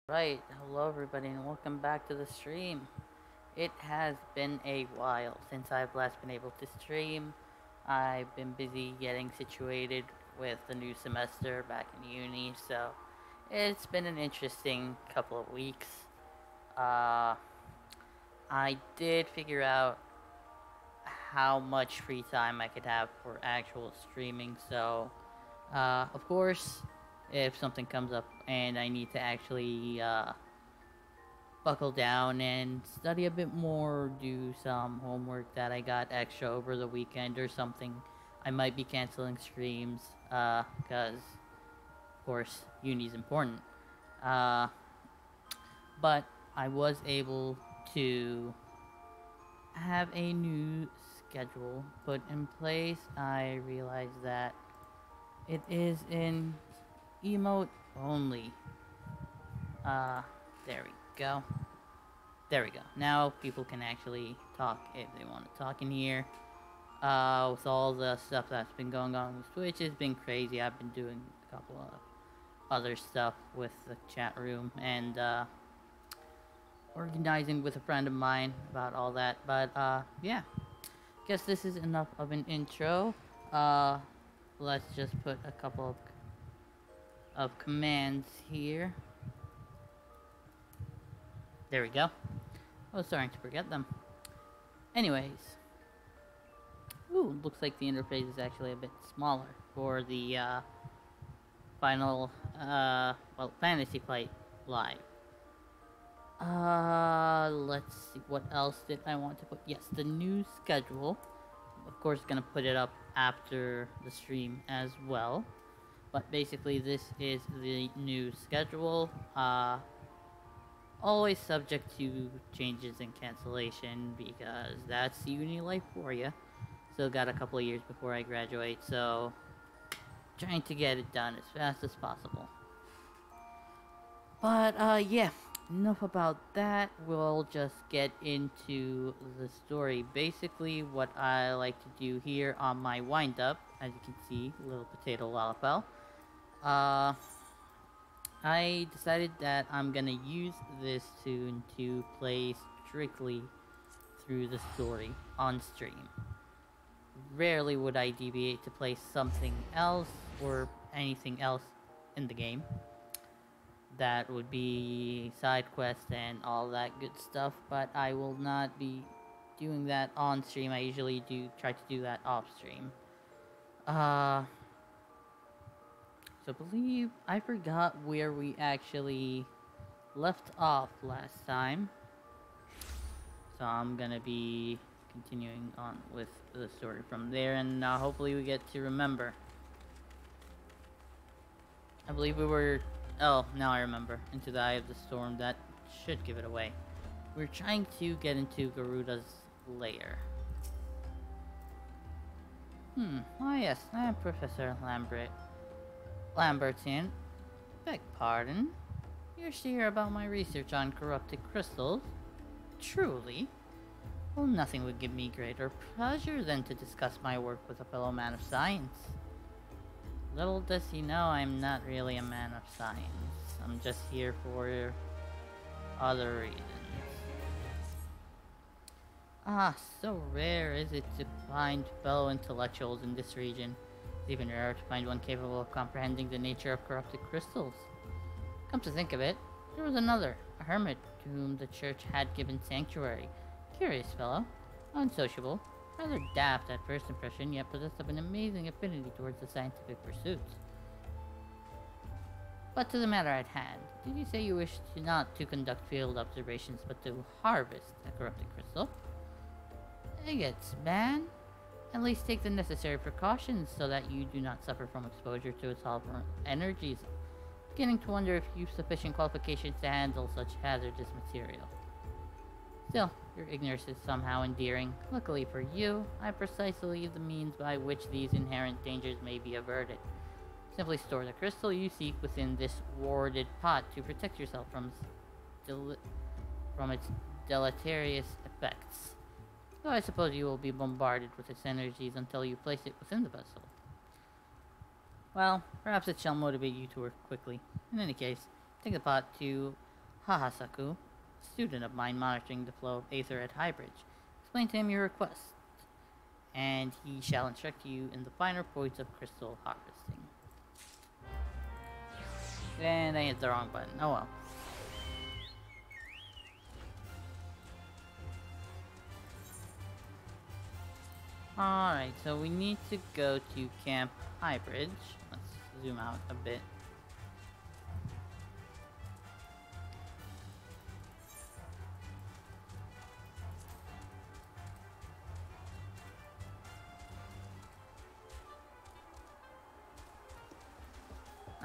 Right, hello everybody and welcome back to the stream. It has been a while since I've last been able to stream. I've been busy getting situated with the new semester back in uni, so it's been an interesting couple of weeks. Uh, I did figure out how much free time I could have for actual streaming, so of course, if something comes up and I need to actually buckle down and study a bit more, do some homework that I got extra over the weekend or something. I might be canceling streams, because, of course, uni's important. Uh, but I was able to have a new schedule put in place. I realized that it is in emote only. Uh, there we go. There we go. Now people can actually talk if they want to talk in here. With all the stuff that's been going on with Twitch, it's been crazy. I've been doing a couple of other stuff with the chat room and organizing with a friend of mine about all that. But yeah, guess this is enough of an intro. Uh, let's just put a couple of commands here. There we go. I was starting to forget them. Anyways, ooh, looks like the interface is actually a bit smaller for the final, Fantasy Flight Live. Let's see, what else did I want to put? Yes, the new schedule. Of course, gonna put it up after the stream as well. But basically, this is the new schedule. Always subject to changes and cancellation because that's uni life for you. Still got a couple of years before I graduate, so trying to get it done as fast as possible. But yeah, enough about that. We'll just get into the story. Basically, what I like to do here on my wind up, as you can see, little potato lalapel. Uh, I decided that I'm gonna use this tune to play strictly through the story on stream. Rarely would I deviate to play something else or anything else in the game. That would be side quests and all that good stuff, but I will not be doing that on stream. I usually do try to do that off stream. Uh so believe I forgot where we actually left off last time. So I'm gonna be continuing on with the story from there, and hopefully we get to remember. I believe we were... Oh, now I remember. Into the Eye of the Storm. That should give it away. We're trying to get into Garuda's lair. Oh yes, I am Professor Lambertian. Beg pardon? You're to hear about my research on corrupted crystals? Truly? Well, nothing would give me greater pleasure than to discuss my work with a fellow man of science. Little does he know I'm not really a man of science. I'm just here for other reasons. Ah, so rare is it to find fellow intellectuals in this region. It's even rarer to find one capable of comprehending the nature of corrupted crystals. Come to think of it, there was another, a hermit, to whom the church had given sanctuary. Curious fellow, unsociable, rather daft at first impression, yet possessed of an amazing affinity towards the scientific pursuits. But to the matter at hand, did you say you wished not to conduct field observations, but to harvest a corrupted crystal? Agates, man. At least take the necessary precautions so that you do not suffer from exposure to its harmful energies. Beginning to wonder if you've sufficient qualifications to handle such hazardous material. Still, your ignorance is somehow endearing. Luckily for you, I precisely the means by which these inherent dangers may be averted. Simply store the crystal you seek within this warded pot to protect yourself from its deleterious effects. Though I suppose you will be bombarded with its energies until you place it within the vessel. Well, perhaps it shall motivate you to work quickly. In any case, take the pot to Hahasaku, a student of mine monitoring the flow of Aether at Highbridge. Explain to him your request, and he shall instruct you in the finer points of crystal harvesting. And I hit the wrong button. Oh well. Alright, so we need to go to Camp Highbridge. Let's zoom out a bit.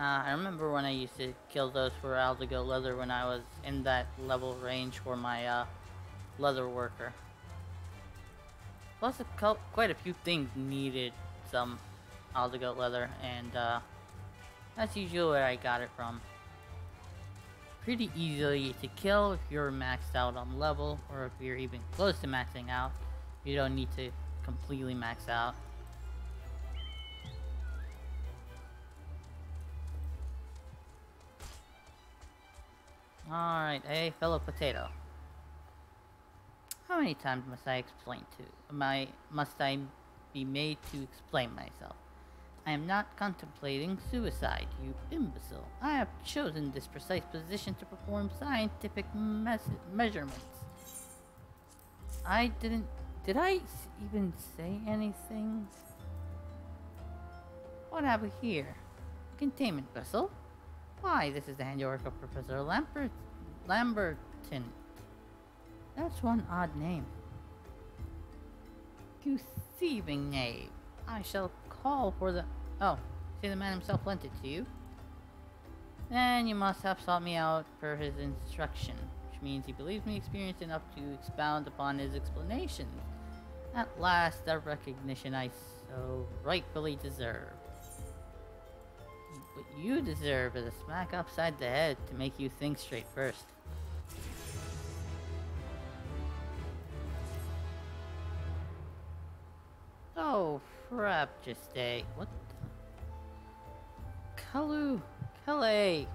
I remember when I used to kill those for Aldigo leather when I was in that level range for my leather worker. Plus, quite a few things needed some Aldigo leather, and that's usually where I got it from. Pretty easily to kill if you're maxed out on level, or if you're even close to maxing out. You don't need to completely max out. Alright, hey fellow potato. How many times must I must I be made to explain myself? I am not contemplating suicide, you imbecile. I have chosen this precise position to perform scientific measurements. Did I even say anything? What have we here? Containment vessel? Why, this is the handiwork of Professor Lamberton. That's one odd name. You thieving knave. I shall call for the... Oh, see, the man himself lent it to you. Then you must have sought me out per his instruction, which means he believes me experienced enough to expound upon his explanations. At last, the recognition I so rightfully deserve. What you deserve is a smack upside the head to make you think straight first. Oh, crap, just stay. What the... Calais!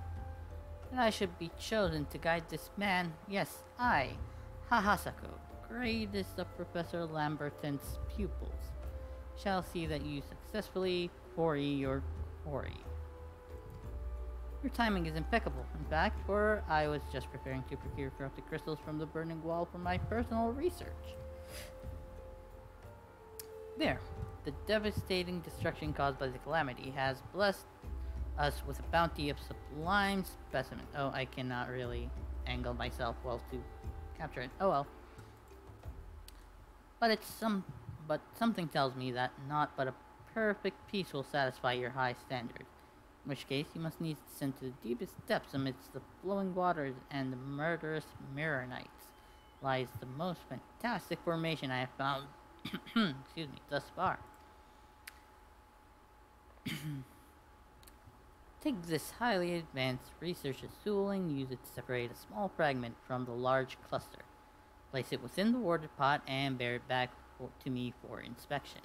And I should be chosen to guide this man. Yes, I, Hahasaku, greatest of Professor Lamberton's pupils, shall see that you successfully quarry your quarry. Your timing is impeccable, in fact, for I was just preparing to procure corrupted crystals from the burning wall for my personal research. There. The devastating destruction caused by the calamity has blessed us with a bounty of sublime specimens. Oh, I cannot really angle myself well to capture it. Oh well. But something tells me that not but a perfect piece will satisfy your high standards. In which case, you must needs descend to the deepest depths amidst the flowing waters and the murderous Mirrorites lies the most fantastic formation I have found, excuse me, thus far. Take this highly advanced researcher's tooling, use it to separate a small fragment from the large cluster. Place it within the water pot and bear it back to me for inspection.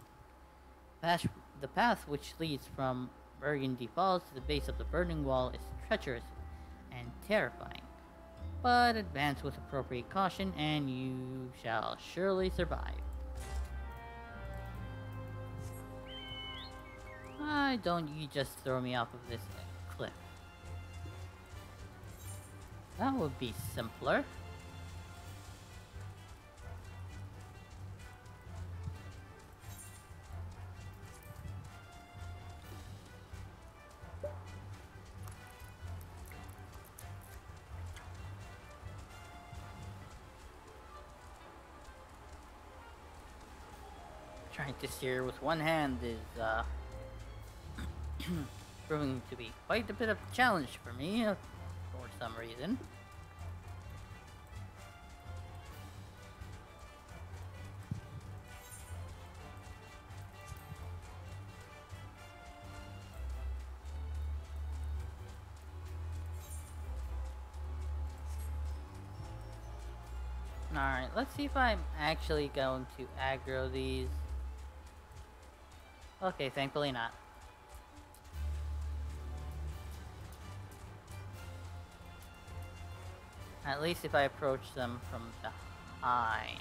The path which leads from Burgundy Falls to the base of the burning wall is treacherous and terrifying, but advance with appropriate caution and you shall surely survive. Why don't you just throw me off of this cliff? That would be simpler. Trying to steer with one hand is proving to be quite a bit of a challenge for me for some reason. Alright, let's see if I'm actually going to aggro these. Okay, thankfully not. At least if I approach them from behind.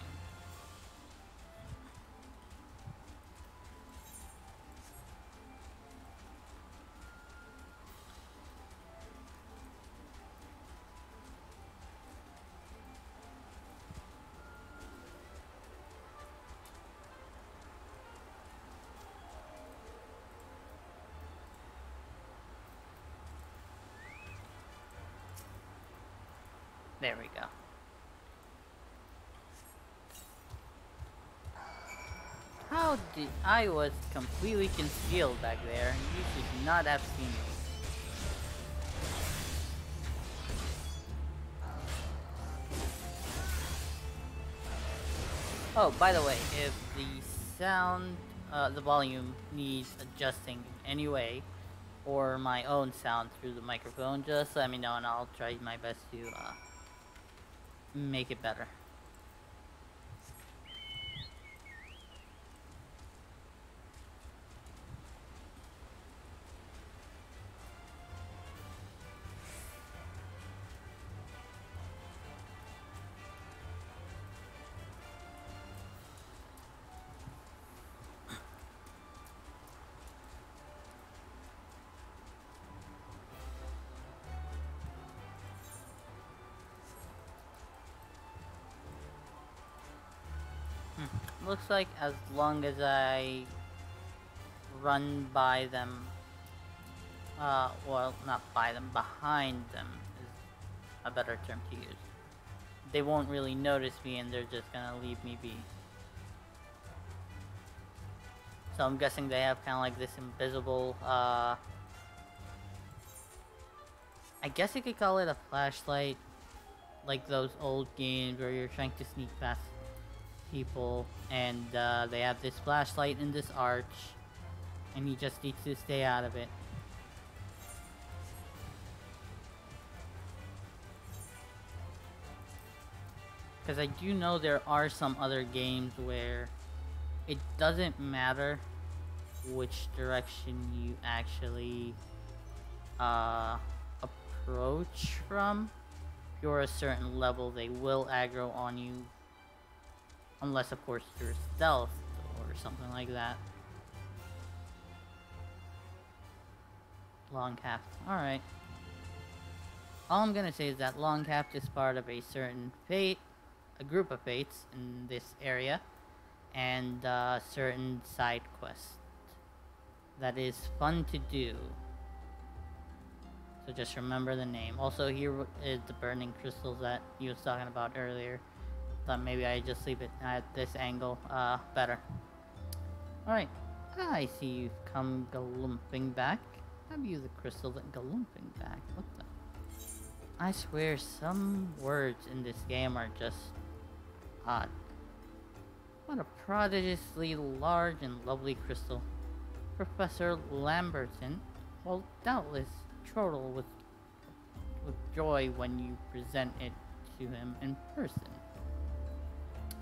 There we go. How did I was completely concealed back there? You should not have seen me. Oh, by the way, if the sound, the volume needs adjusting in any way, or my own sound through the microphone, just let me know and I'll try my best to make it better. Looks like as long as I run by them, well, not by them, behind them is a better term to use. They won't really notice me and they're just gonna leave me be. So I'm guessing they have kind of like this invisible, I guess you could call it a flashlight, like those old games where you're trying to sneak past people, and they have this flashlight in this arch, and he just needs to stay out of it. Because I do know there are some other games where it doesn't matter which direction you actually approach from. If you're a certain level, they will aggro on you. Unless, of course, you're stealth or something like that. Longhaft. Alright. All I'm gonna say is that Longhaft is part of a certain fate, a group of fates in this area, and a certain side quest that is fun to do. So just remember the name. Also, here is the burning crystals that he was talking about earlier. Thought maybe I just leave it at this angle better. Alright, I see you've come galumping back. Have you the crystal that galumping back? What the? I swear some words in this game are just odd. What a prodigiously large and lovely crystal. Professor Lamberton will doubtless chortle with joy when you present it to him in person.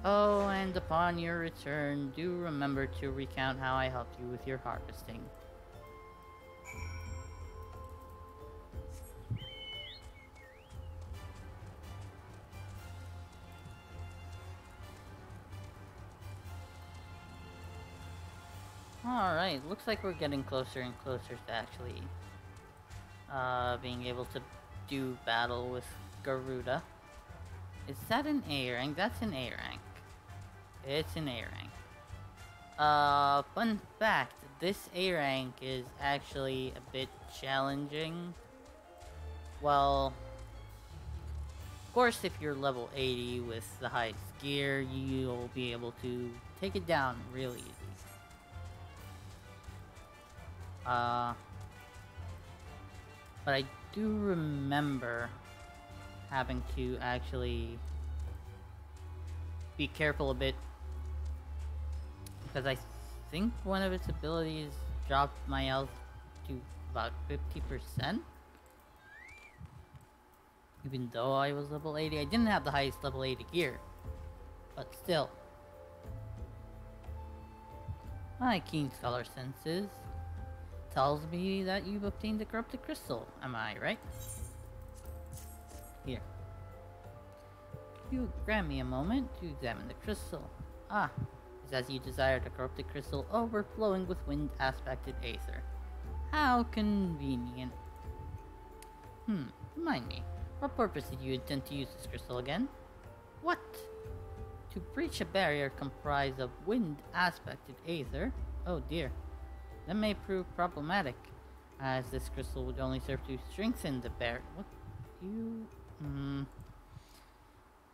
Oh, and upon your return, do remember to recount how I helped you with your harvesting. Alright, looks like we're getting closer and closer to actually being able to do battle with Garuda. Is that an A rank? That's an A rank. It's an A rank. Fun fact, this A rank is actually a bit challenging. Well, of course, if you're level 80 with the highest gear, you'll be able to take it down real easy. But I do remember having to actually be careful a bit, because I think one of its abilities dropped my health to about 50%. Even though I was level 80, I didn't have the highest level 80 gear, but still. My keen scholar senses tells me that you've obtained the corrupted crystal. Am I right? Here. You grant me a moment to examine the crystal. Ah, it's as you desired, a corrupted crystal overflowing with wind-aspected aether. How convenient. Remind me, what purpose did you intend to use this crystal again? What? To breach a barrier comprised of wind-aspected aether? Oh dear. That may prove problematic, as this crystal would only serve to strengthen the barrier. What? You...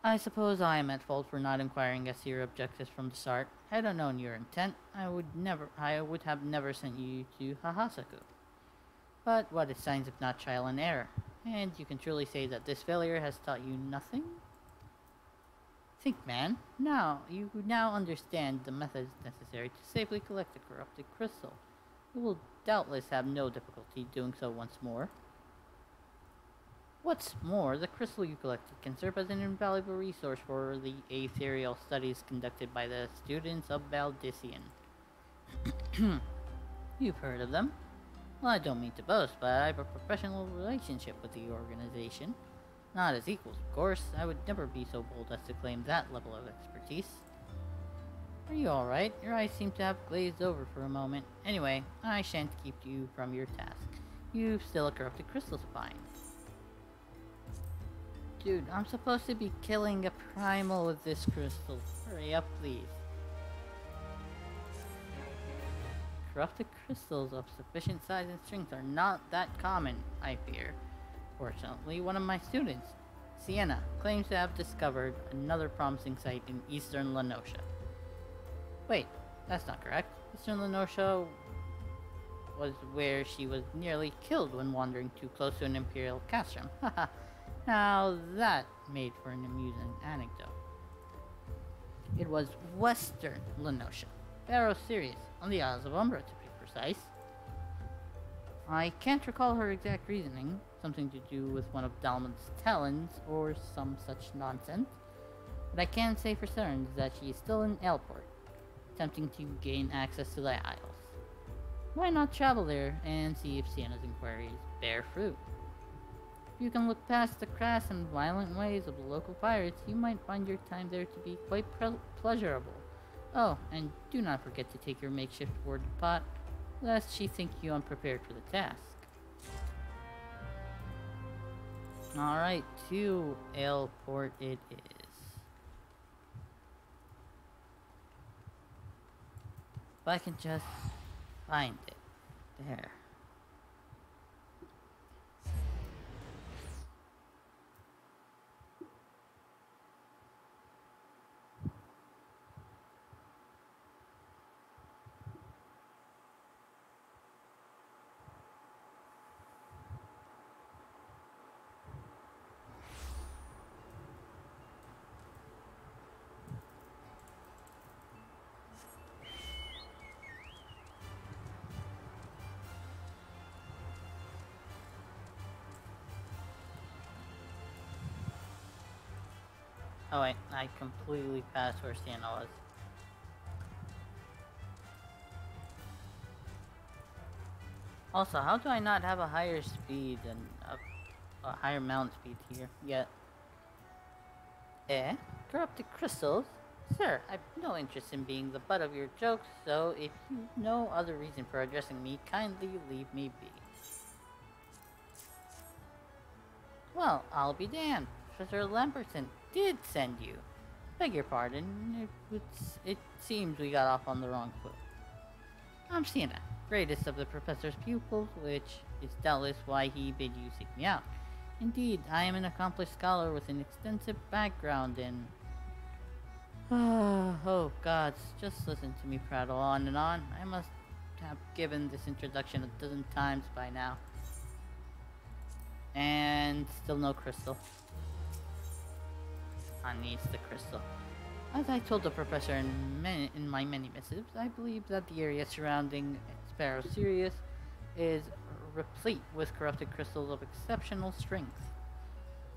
I suppose I am at fault for not inquiring as to your objectives from the start. Had I known your intent, I would have never sent you to Hahasaku. But what is signs if not trial and error? And you can truly say that this failure has taught you nothing? Think, man. You now understand the methods necessary to safely collect the corrupted crystal. You will doubtless have no difficulty doing so once more. What's more, the crystal you collected can serve as an invaluable resource for the ethereal studies conducted by the students of Valdician. You've heard of them? Well, I don't mean to boast, but I have a professional relationship with the organization. Not as equals, of course. I would never be so bold as to claim that level of expertise. Are you alright? Your eyes seem to have glazed over for a moment. Anyway, I shan't keep you from your task. You've still a corrupted crystal to find. Dude, I'm supposed to be killing a primal with this crystal. Hurry up, please. Corrupted crystals of sufficient size and strength are not that common, I fear. Fortunately, one of my students, Sienna, claims to have discovered another promising site in eastern Lenosha. Wait, that's not correct. Eastern Lenosha was where she was nearly killed when wandering too close to an Imperial castrum. Haha. Now that made for an amusing anecdote. It was western Lenosha, Pharaoh Sirius, on the Isles of Umbra to be precise. I can't recall her exact reasoning, something to do with one of Dalman's talons or some such nonsense, but I can say for certain that she is still in Elport, attempting to gain access to the Isles. Why not travel there and see if Sienna's inquiries bear fruit? If you can look past the crass and violent ways of the local pirates, you might find your time there to be quite pleasurable. Oh, and do not forget to take your makeshift ward pot, lest she think you unprepared for the task. Alright, to Elport it is. If I can just find it. There. Oh wait, I completely passed where Sienna was. Also, how do I not have a higher speed and a higher mount speed here yet? Eh? Corrupted crystals? Sir, I've no interest in being the butt of your jokes, so if you've no other reason for addressing me, kindly leave me be. Well, I'll be damned. Professor Lamberton did send you. Beg your pardon, it seems we got off on the wrong foot. I'm Sienna, greatest of the professor's pupils, which is doubtless why he bid you seek me out. Indeed, I am an accomplished scholar with an extensive background in... Oh gods, just listen to me prattle on and on. I must have given this introduction a dozen times by now. And still no crystal. Needs the crystal. As I told the professor in my many missives, I believe that the area surrounding Pharaoh Sirius is replete with corrupted crystals of exceptional strength.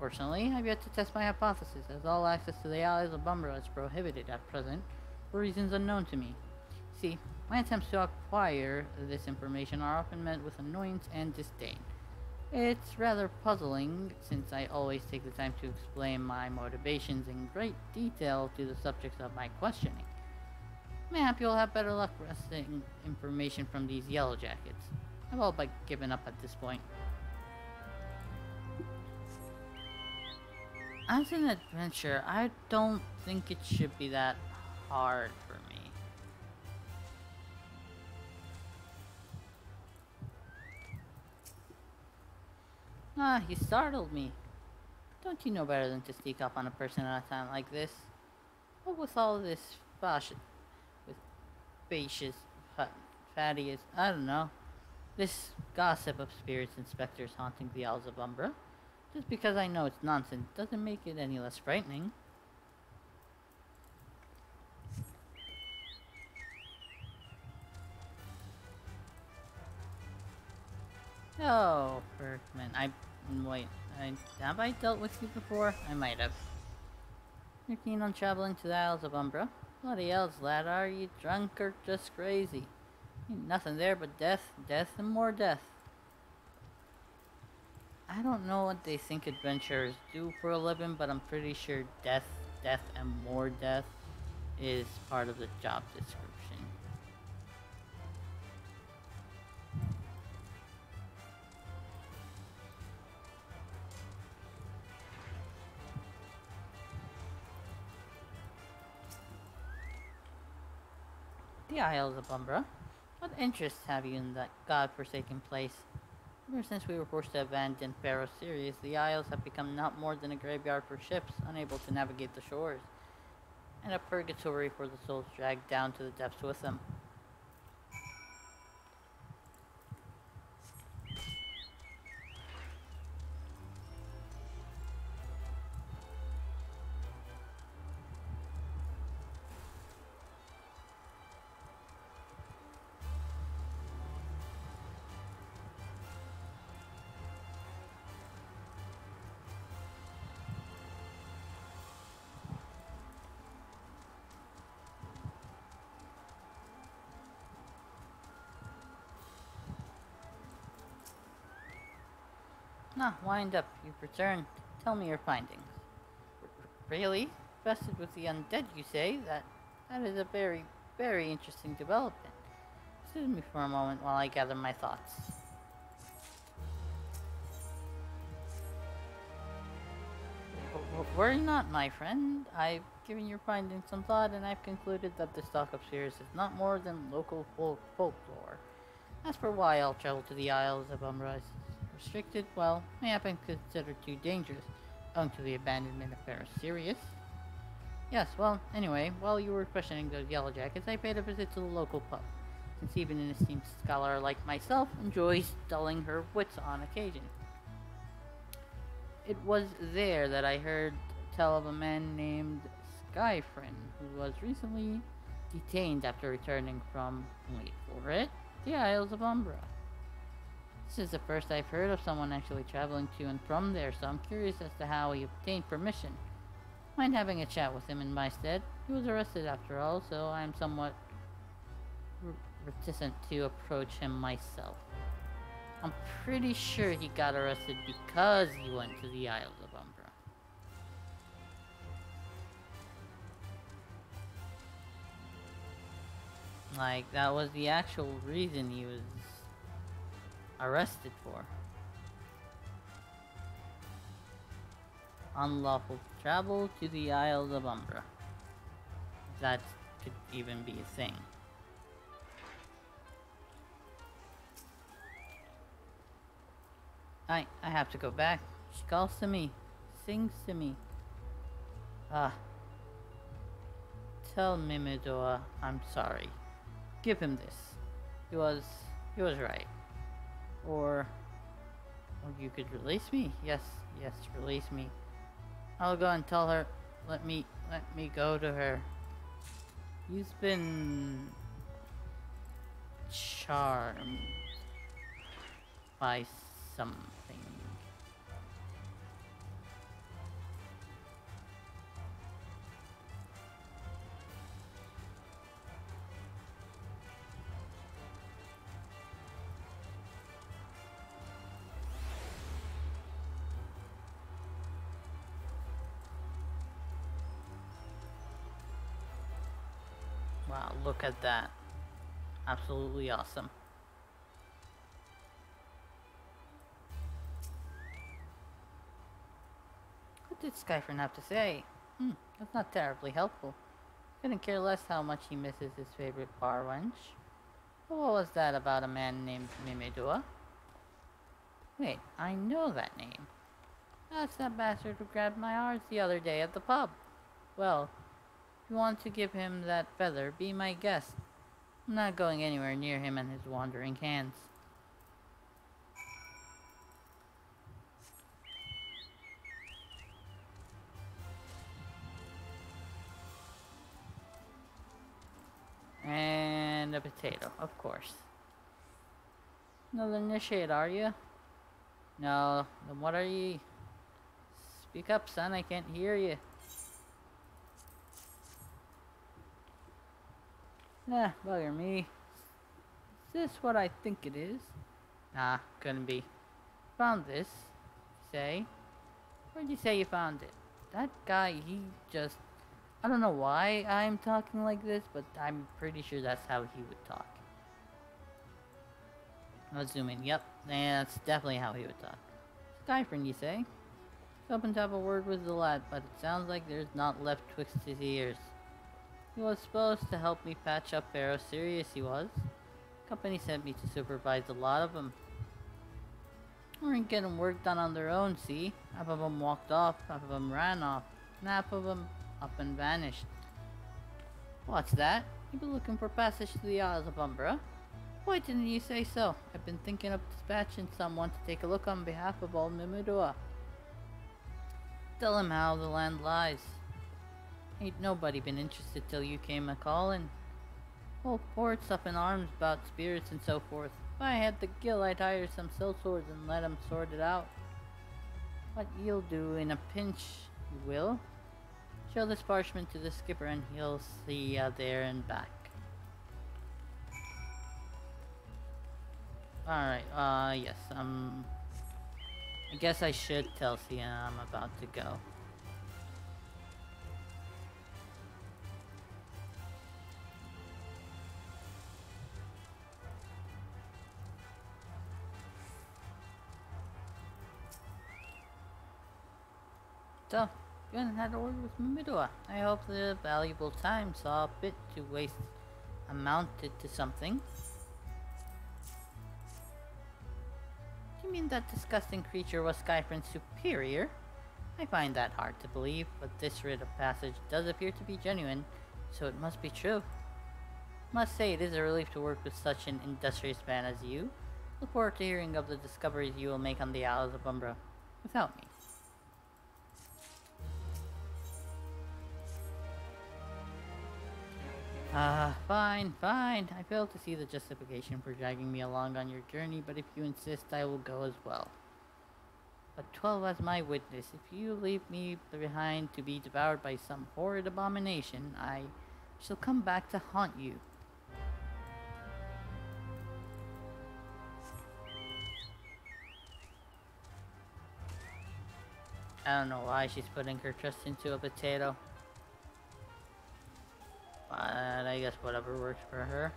Fortunately, I've yet to test my hypothesis, as all access to the Isles of Umbra is prohibited at present, for reasons unknown to me. See, my attempts to acquire this information are often met with annoyance and disdain. It's rather puzzling, since I always take the time to explain my motivations in great detail to the subjects of my questioning. Mayhap you'll have better luck wresting information from these yellow jackets. I've all but given up at this point. As an adventure, I don't think it should be that hard for me. Ah, you startled me. Don't you know better than to sneak up on a person at a time like this? What with all this with facious, fatty I don't know, this gossip of spirits and specters haunting the Isles of Umbra? Just because I know it's nonsense doesn't make it any less frightening. Oh, Berkman, wait, have I dealt with you before? I might have. You're keen on traveling to the Isles of Umbra? Bloody hells, lad, are you drunk or just crazy? Ain't nothing there but death, death, and more death. I don't know what they think adventurers do for a living, but I'm pretty sure death, death, and more death is part of the job description. The Isles of Umbra. What interests have you in that god-forsaken place? Ever since we were forced to abandon Pharaoh Sirius, the Isles have become not more than a graveyard for ships unable to navigate the shores, and a purgatory for the souls dragged down to the depths with them. Nah, wind up. You've returned. Tell me your findings. Really? Infested with the undead, you say? That is a very, very interesting development. Excuse me for a moment while I gather my thoughts. Worry not, my friend. I've given your findings some thought, and I've concluded that the stock of spheres is not more than local folklore. As for why I'll travel to the Isles of Umbra is restricted, well, may have been considered too dangerous, owing to the abandonment of Pharaoh Sirius. Yes, well, anyway, while you were questioning those yellow jackets, I paid a visit to the local pub, since even an esteemed scholar like myself enjoys dulling her wits on occasion. It was there that I heard tell of a man named Skyfrin, who was recently detained after returning from, wait for it, the Isles of Umbra. This is the first I've heard of someone actually traveling to and from there, so I'm curious as to how he obtained permission. Mind having a chat with him in my stead? He was arrested after all, so I'm somewhat reticent to approach him myself. I'm pretty sure he got arrested because he went to the Isles of Umbra. Like, that was the actual reason he was arrested for. Unlawful travel to the Isles of Umbra. That could even be a thing. I have to go back. She calls to me, sings to me. Ah. Tell Mimidoa I'm sorry. Give him this. He was right. Or you could release me? Yes, release me. I'll go and tell her, let me go to her. He's been charmed by something. look at that. Absolutely awesome. What did Skyfern have to say? That's not terribly helpful. Couldn't care less how much he misses his favorite bar wench. But what was that about a man named Mimidua? Wait, I know that name. That's that bastard who grabbed my arse the other day at the pub. Well, if you want to give him that feather, be my guest. I'm not going anywhere near him and his wandering hands. And a potato, of course. Another initiate, are you? No, then what are you? Speak up, son, I can't hear you. Nah, bugger me. Is this what I think it is? Nah, couldn't be. Found this, say. Where'd you say you found it? That guy, he just... I don't know why I'm talking like this, but I'm pretty sure that's how he would talk. I'll zoom in. Yep, that's definitely how he would talk. Skyfriend, you say? Hoping to have a word with the lad, but it sounds like there's not left twixt his ears. He was supposed to help me patch up Pharaoh. Serious he was. Company sent me to supervise a lot of them. Weren't getting work done on their own, see? Half of them walked off, half of them ran off, and half of them up and vanished. What's that? You been looking for passage to the Isles of Umbra? Why didn't you say so? I've been thinking of dispatching someone to take a look on behalf of old Mimidua. Tell him how the land lies. Ain't nobody been interested till you came a-callin'. Whole port's up in arms about spirits and so forth. If I had the gill, I'd hire some sellswords and let 'em sort it out. What you'll do in a pinch, you will. Show this parchment to the skipper and he'll see you there and back. Alright, yes, I guess I should tell Sienna I'm about to go. So, you had a word with Mimidua. I hope the valuable time saw fit to waste amounted to something. Do you mean that disgusting creature was Skyfriend's superior? I find that hard to believe, but this writ of passage does appear to be genuine, so it must be true. Must say it is a relief to work with such an industrious man as you. Look forward to hearing of the discoveries you will make on the Isles of Umbra without me. Fine. I fail to see the justification for dragging me along on your journey, but if you insist, I will go as well. But 12 as my witness, if you leave me behind to be devoured by some horrid abomination, I shall come back to haunt you. I don't know why she's putting her trust into a potato. But I guess whatever works for her.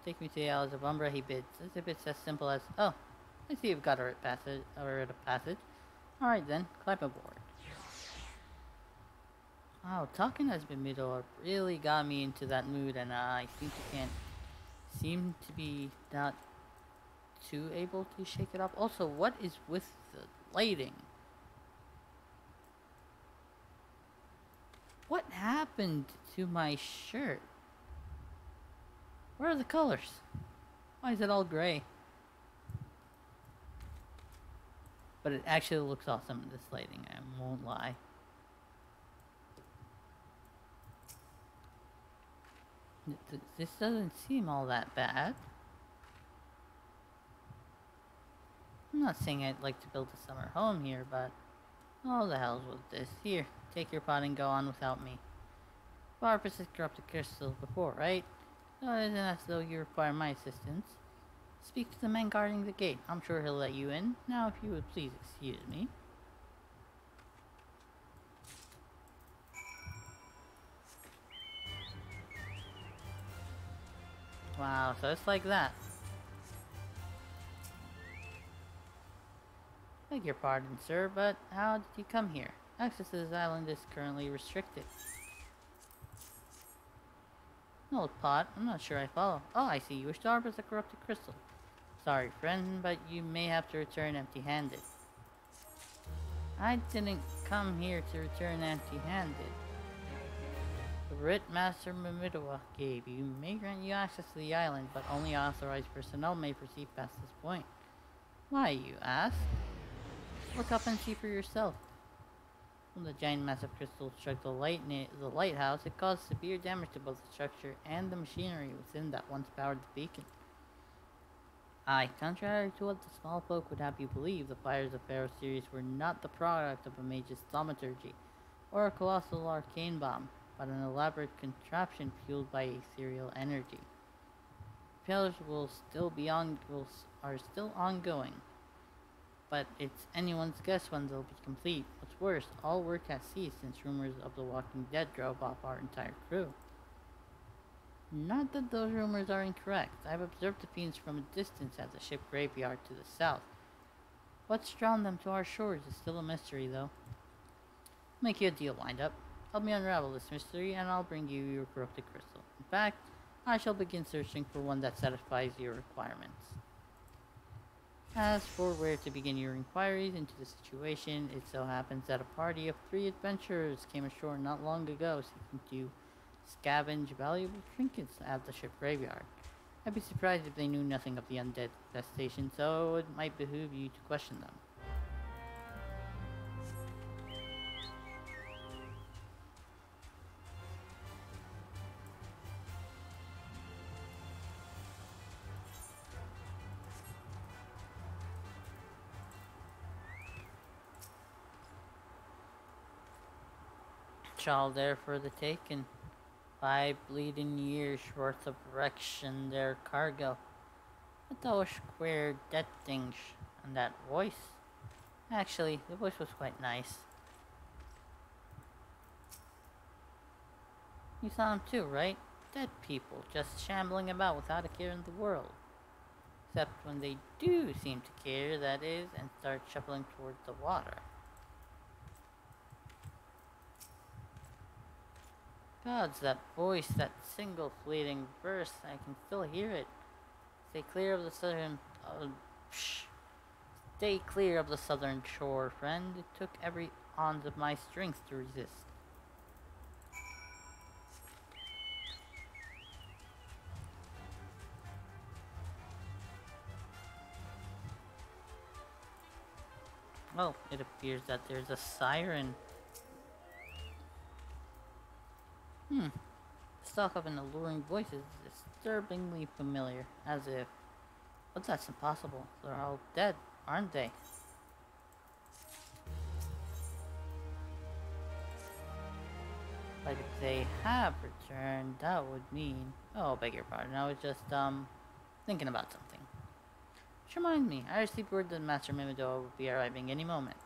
Take me to the Isles of Umbra, he bids. As if it's as simple as, oh, I see you've got a writ of passage. Alright then, climb aboard. Wow, talking as Mimidua really got me into that mood, and I think you can't seem to be not too able to shake it off. Also, what is with the lighting? What happened to my shirt? Where are the colors? Why is it all gray? But it actually looks awesome in this lighting, I won't lie. This doesn't seem all that bad. I'm not saying I'd like to build a summer home here, but... oh, the hell's with this. Here, take your pot and go on without me. Barbara has corrupted crystals before, right? No, it isn't as though you require my assistance. Speak to the man guarding the gate. I'm sure he'll let you in. Now, if you would please excuse me. Wow, so it's like that. Beg your pardon, sir, but how did you come here? Access to this island is currently restricted. No, Pot, I'm not sure I follow. Oh, I see. You wish to harvest a corrupted crystal. Sorry, friend, but you may have to return empty-handed. I didn't come here to return empty-handed. The writ Master Mimidoa gave you may grant you access to the island, but only authorized personnel may proceed past this point. Why, you ask? Look up and see for yourself. When the giant massive crystal struck the lighthouse, it caused severe damage to both the structure and the machinery within that once powered the beacon. Aye, contrary to what the small folk would have you believe, the fires of Pharaoh Sirius were not the product of a mage's thaumaturgy or a colossal arcane bomb, but an elaborate contraption fueled by ethereal energy. Repairs are still ongoing, but it's anyone's guess when they'll be complete. What's worse, all work has ceased since rumors of the Walking Dead drove off our entire crew. Not that those rumors are incorrect. I've observed the fiends from a distance at the ship graveyard to the south. What's drawn them to our shores is still a mystery, though. Make you a deal, Wind-Up. Help me unravel this mystery, and I'll bring you your corrupted crystal. In fact, I shall begin searching for one that satisfies your requirements. As for where to begin your inquiries into the situation, it so happens that a party of 3 adventurers came ashore not long ago seeking to scavenge valuable trinkets at the ship graveyard. I'd be surprised if they knew nothing of the undead infestation, so it might behoove you to question them. All there for the taking. 5 bleeding years worth of wreckage their cargo. But those queer dead things and that voice. Actually, the voice was quite nice. You saw them too, right? Dead people just shambling about without a care in the world. Except when they do seem to care, that is, and start shuffling towards the water. Gods, that voice, that single fleeting verse, I can still hear it. Stay clear of the southern... Stay clear of the southern shore, friend. It took every ounce of my strength to resist. Well, it appears that there's a siren. The talk of an alluring voice is disturbingly familiar, as if... But that's impossible. They're all dead, aren't they? But if they have returned, that would mean... Oh, beg your pardon, I was just, thinking about something. Which reminds me, I received word that Master Mimidoa would be arriving any moment.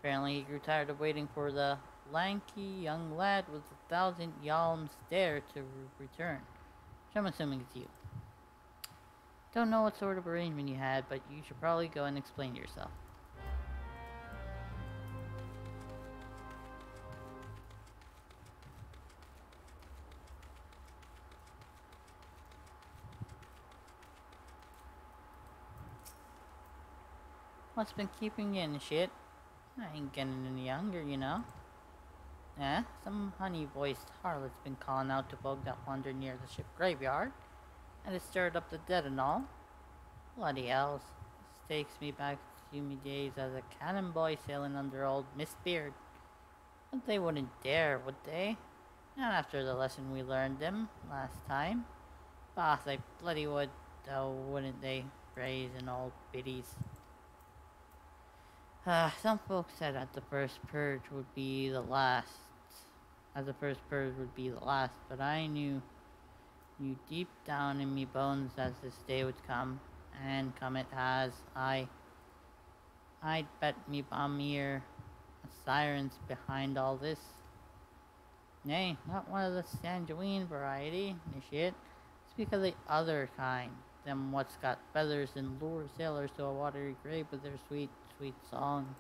Apparently he grew tired of waiting for the lanky young lad with 1,000 yalms there to return. Which I'm assuming it's you. Don't know what sort of arrangement you had, but you should probably go and explain yourself. What's been keeping you in the shit? I ain't getting any younger, you know. Some honey-voiced harlot's been calling out to folk that wander near the ship graveyard, and it stirred up the dead and all. Bloody hells. This takes me back to me days as a cannon boy sailing under old Mistbeard. But they wouldn't dare, would they? Not after the lesson we learned them last time. Bah, they bloody would, though, wouldn't they? Brazen old biddies. Some folks said that the first purge would be the last. But I knew deep down in me bones as this day would come, and come it has. I'd bet me Bamir a siren's behind all this. Nay, not one of the Sanguine variety, initiate. Speak of the other kind, them what's got feathers and lure sailors to a watery grave with their sweet, sweet song.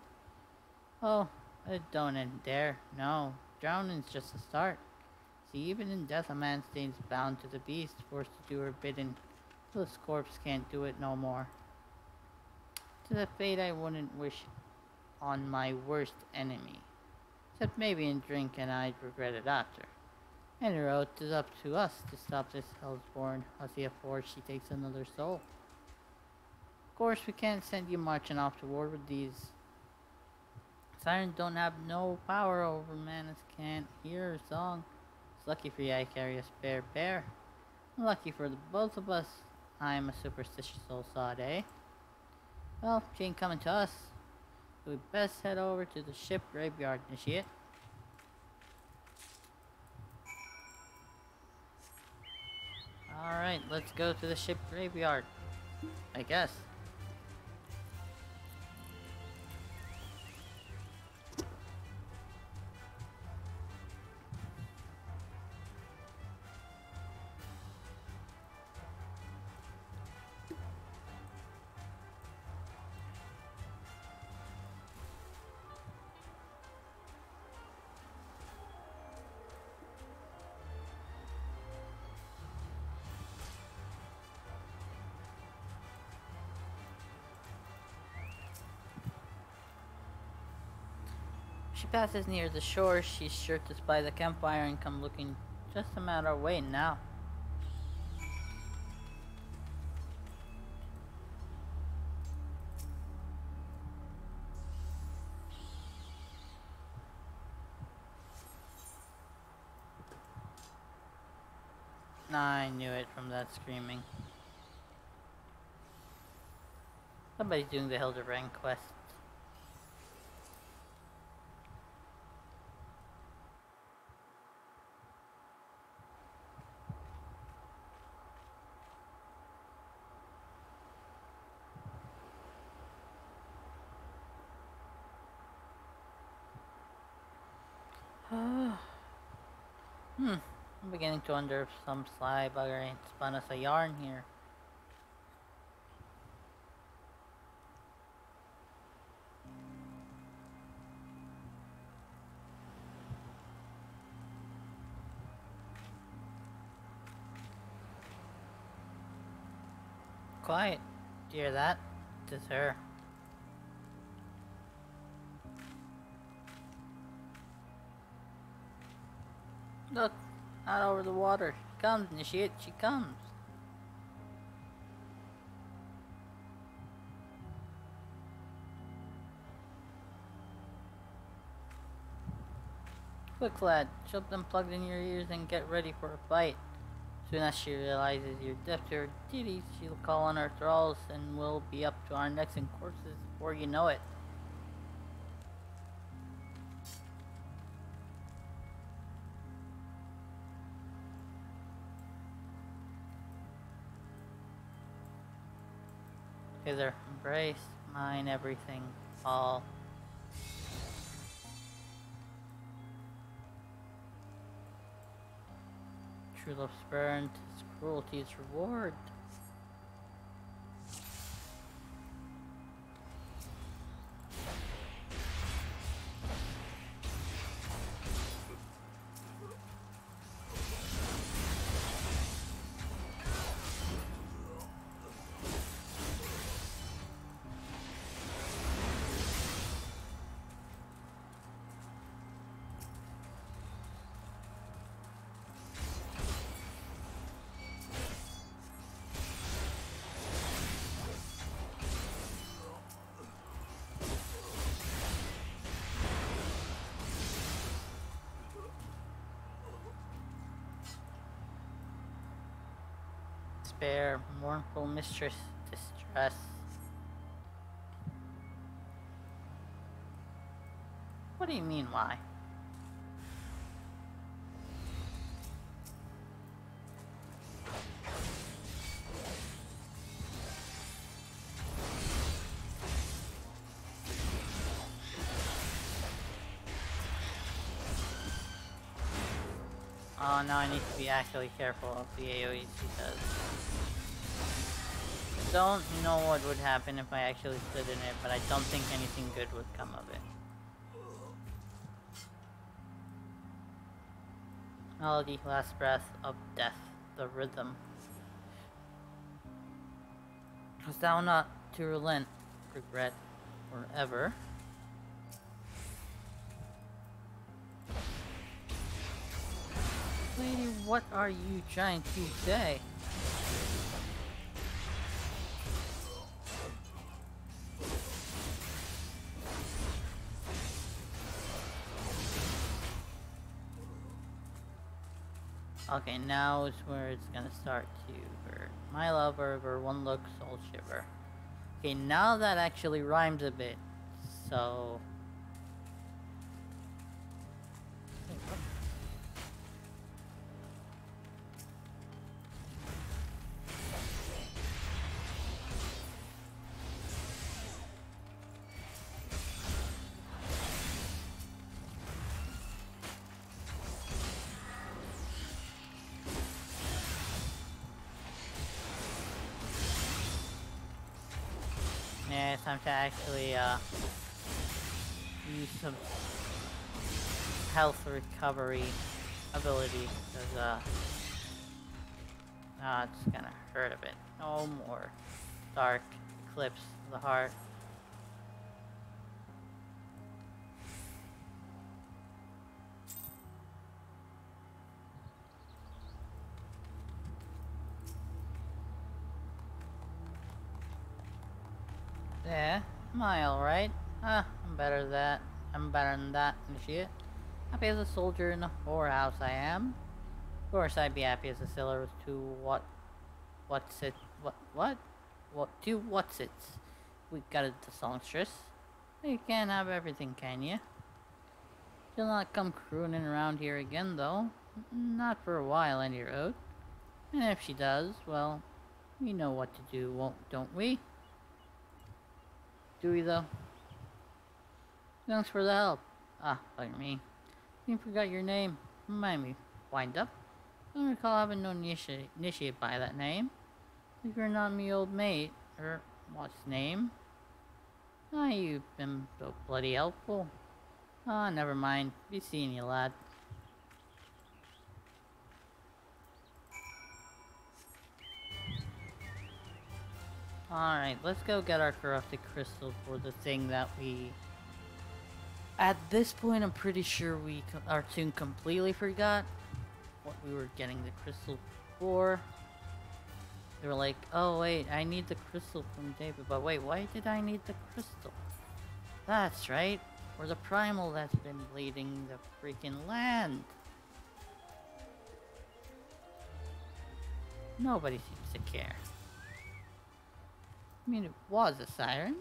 Oh, it don't end there. No, drowning's just the start. See, even in death a man stays bound to the beast, forced to do her bidding, till his corpse can't do it no more. 'Tis a fate I wouldn't wish on my worst enemy, except maybe in drink and I'd regret it after. And her oath 'tis up to us to stop this hellsborn hussy afore she takes another soul. Of course we can't send you marching off to war with these. Sirens don't have no power over man as can't hear her song. It's lucky for you I carry a spare pair. Lucky for the both of us, I'm a superstitious old sod, eh? Well, she ain't coming to us. We'd best head over to the ship graveyard, initiate. Alright, let's go to the ship graveyard, I guess. She passes near the shore, she's sure to spy the campfire and come looking. Just a matter of waiting now. I knew it from that screaming. Somebody's doing the Hildebrand quest. I'm beginning to wonder if some sly bugger ain't spun us a yarn here. Quiet. Do you hear that? It's her. Look, out over the water. She comes, initiate, she comes. Quick, lad, shove them plugged in your ears and get ready for a fight. Soon as she realizes you're deaf to her duties, she'll call on her thralls and we'll be up to our necks in corpses before you know it. Hither, embrace, mine, everything, all. True love spurned, his cruelty's reward. Despair, mournful mistress, distress. What do you mean, why? Oh, Oh, now I need to be actually careful of the AoEs because don't know what would happen if I actually stood in it, but I don't think anything good would come of it. Melody, last breath of death, the rhythm. Hast thou not to relent, regret, forever? Lady, what are you trying to say? Okay, now is where it's gonna start to hurt. My lover, where one look, soul shiver. Okay, now that actually rhymes a bit. So... yeah, it's time to actually, use some health recovery ability, because, it's gonna hurt a bit. No more dark eclipse of the heart. Yeah, am I alright? I'm better than that. I'm better than that, initiate. Happy as a soldier in a whorehouse I am. Of course I'd be happy as a sailor to what's it, to what's it. We got it, the songstress. You can't have everything, can you? She'll not come crooning around here again, though. Not for a while, any road. And if she does, well, we know what to do, don't we? Do we, though? Thanks for the help. Bugger me. You forgot your name. Remind me. Wind up? I don't recall having no initiate by that name. If you're not me old mate, or what's name? You've been so bloody helpful. Never mind. Be seeing you, lad. Alright, let's go get our corrupted crystal for the thing that we... At this point, I'm pretty sure we our team completely forgot what we were getting the crystal for. They were like, oh wait, I need the crystal from David, but wait, why did I need the crystal? That's right, we're the primal that's been bleeding the freaking land. Nobody seems to care. I mean, it was a siren.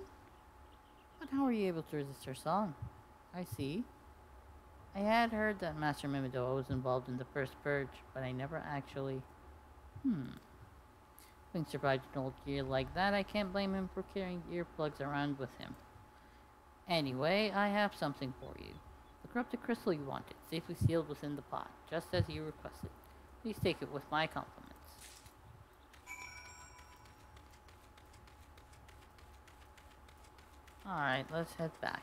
But how were you able to resist her song? I see. I had heard that Master Mimidoa was involved in the first purge, but I never actually... Having survived an old gear like that, I can't blame him for carrying earplugs around with him. Anyway, I have something for you. The corrupted crystal you wanted, safely sealed within the pot, just as you requested. Please take it with my compliments. Alright, let's head back.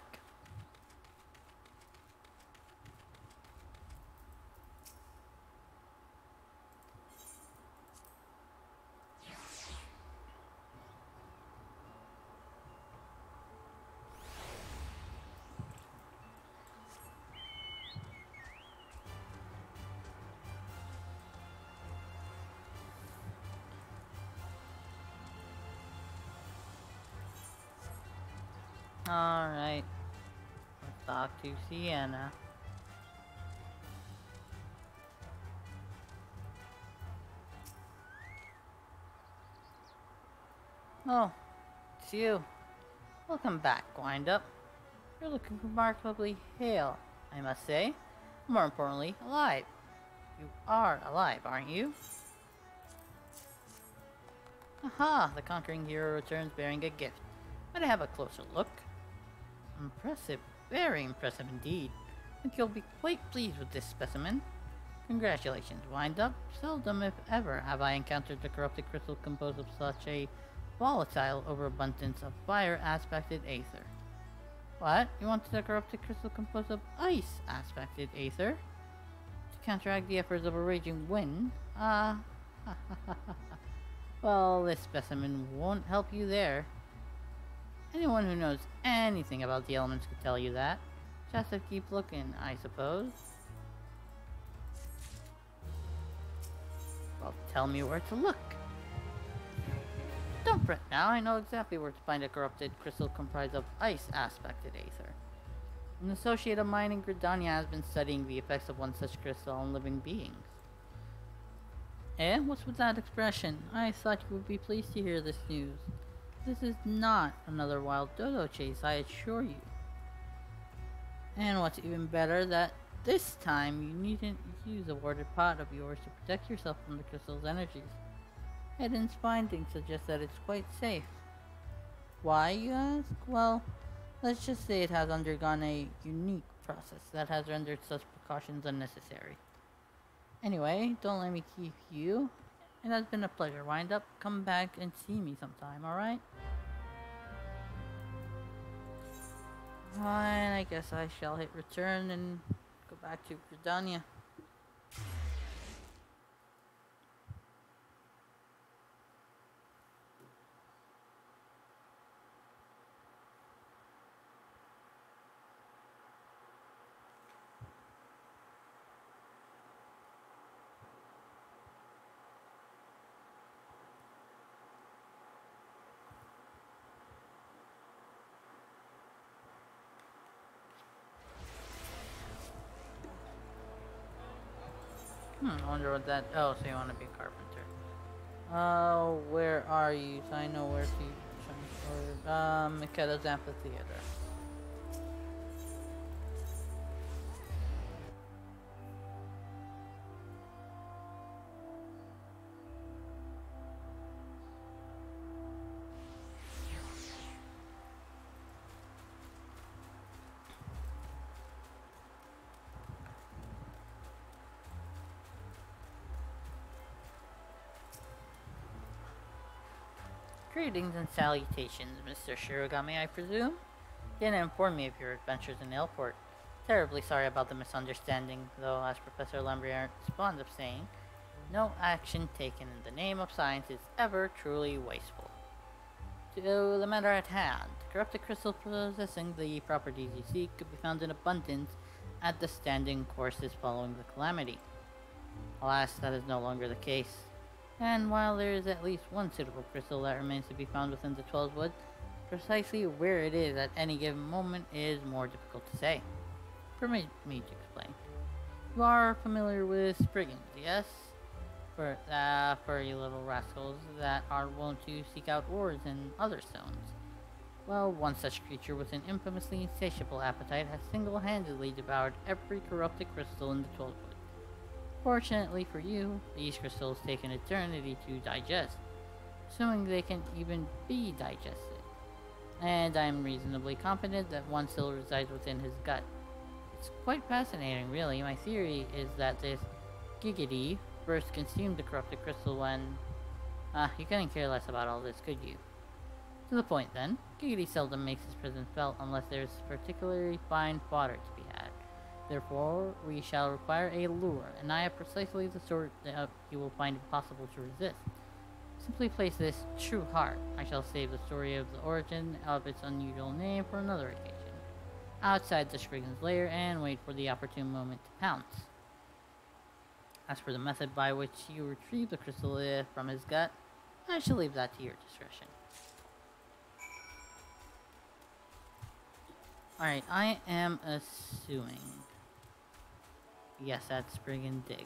Alright. Let's talk to Sienna. Oh, it's you. Welcome back, Wind Up. You're looking remarkably hale, I must say. More importantly, alive. You are alive, aren't you? Aha! The conquering hero returns bearing a gift. Might I have a closer look? Impressive. Very impressive indeed. I think you'll be quite pleased with this specimen. Congratulations, Wind Up. Seldom, if ever, have I encountered a corrupted crystal composed of such a volatile overabundance of fire-aspected aether. What? You wanted a corrupted crystal composed of ice-aspected aether? To counteract the efforts of a raging wind? Ah, well, this specimen won't help you there. Anyone who knows anything about the elements could tell you that. Just have to keep looking, I suppose. Well, tell me where to look. Don't fret now, I know exactly where to find a corrupted crystal comprised of ice-aspected aether. An associate of mine in Gridania has been studying the effects of one such crystal on living beings. Eh? What's with that expression? I thought you would be pleased to hear this news. This is not another wild dodo chase, I assure you. And what's even better, that this time you needn't use a warded pot of yours to protect yourself from the crystal's energies. Eden's findings suggest that it's quite safe. Why, you ask? Well, let's just say it has undergone a unique process that has rendered such precautions unnecessary. Anyway, don't let me keep you. It has been a pleasure, Wind Up. Come back and see me sometime, alright? Fine, I guess I shall hit return and go back to Gridania. I wonder what that... Oh, so you want to be a carpenter. Where are you? So I know where to transport. Mikeda's Amphitheater. Greetings and salutations, Mr. Shirogami, I presume? Didn't inform me of your adventures in Ailport. Terribly sorry about the misunderstanding, though, as Professor Lambriere is fond of saying, no action taken in the name of science is ever truly wasteful. To the matter at hand, corrupted crystal possessing the properties you seek could be found in abundance at the standing courses following the calamity. Alas, that is no longer the case. And while there is at least one suitable crystal that remains to be found within the 12 Woods, precisely where it is at any given moment is more difficult to say. Permit me to explain. You are familiar with Spriggans, yes? Furry little rascals that are wont to seek out ores and other stones. Well, one such creature with an infamously insatiable appetite has single-handedly devoured every corrupted crystal in the 12 Woods. Fortunately for you, these crystals take an eternity to digest, assuming they can even be digested. And I am reasonably confident that one still resides within his gut. It's quite fascinating, really. My theory is that this Giggity first consumed the corrupted crystal when... you couldn't care less about all this, could you? To the point, then. Giggity seldom makes his presence felt unless there's particularly fine fodder to be had. Therefore, we shall require a lure, and I have precisely the sort that you will find impossible to resist. Simply place this true heart. I shall save the story of the origin of its unusual name for another occasion, outside the Spriggan's lair, and wait for the opportune moment to pounce. As for the method by which you retrieve the crystal from his gut, I shall leave that to your discretion. Alright, I am assuming... Yes, that's Spriggan Dig.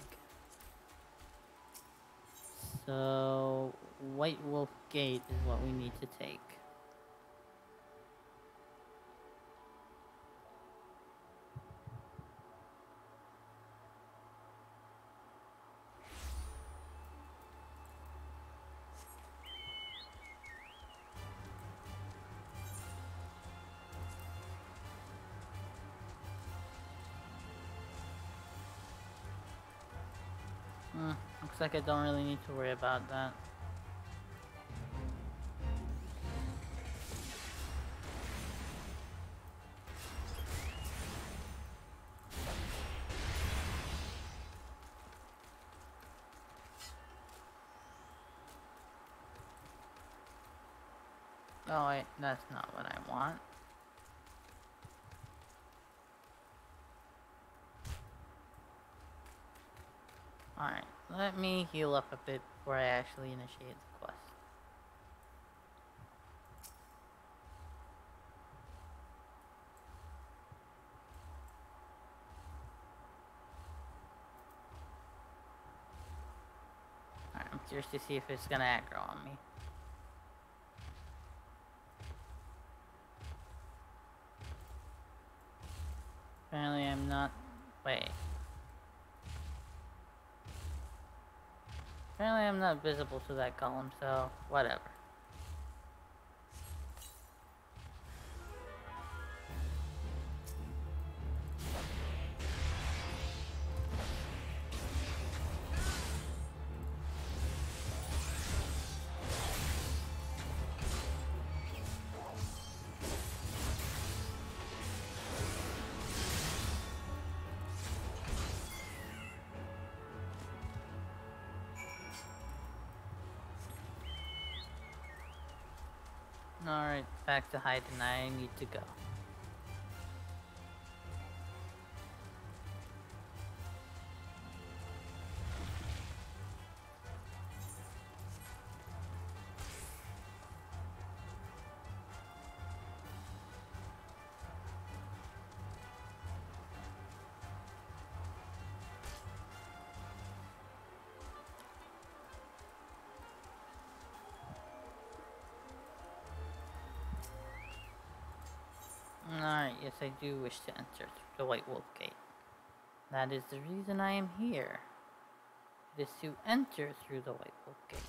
So, White Wolf Gate is what we need to take. Looks like I don't really need to worry about that. Oh wait, that's not what I want. Alright, let me heal up a bit before I actually initiate the quest. Alright, I'm curious to see if it's gonna aggro on me. Apparently I'm not... Wait. Apparently I'm not visible to that column, so whatever. Alright, back to hide and I need to go. Alright, yes I do wish to enter through the White Wolf Gate. That is the reason I am here. It is to enter through the White Wolf Gate.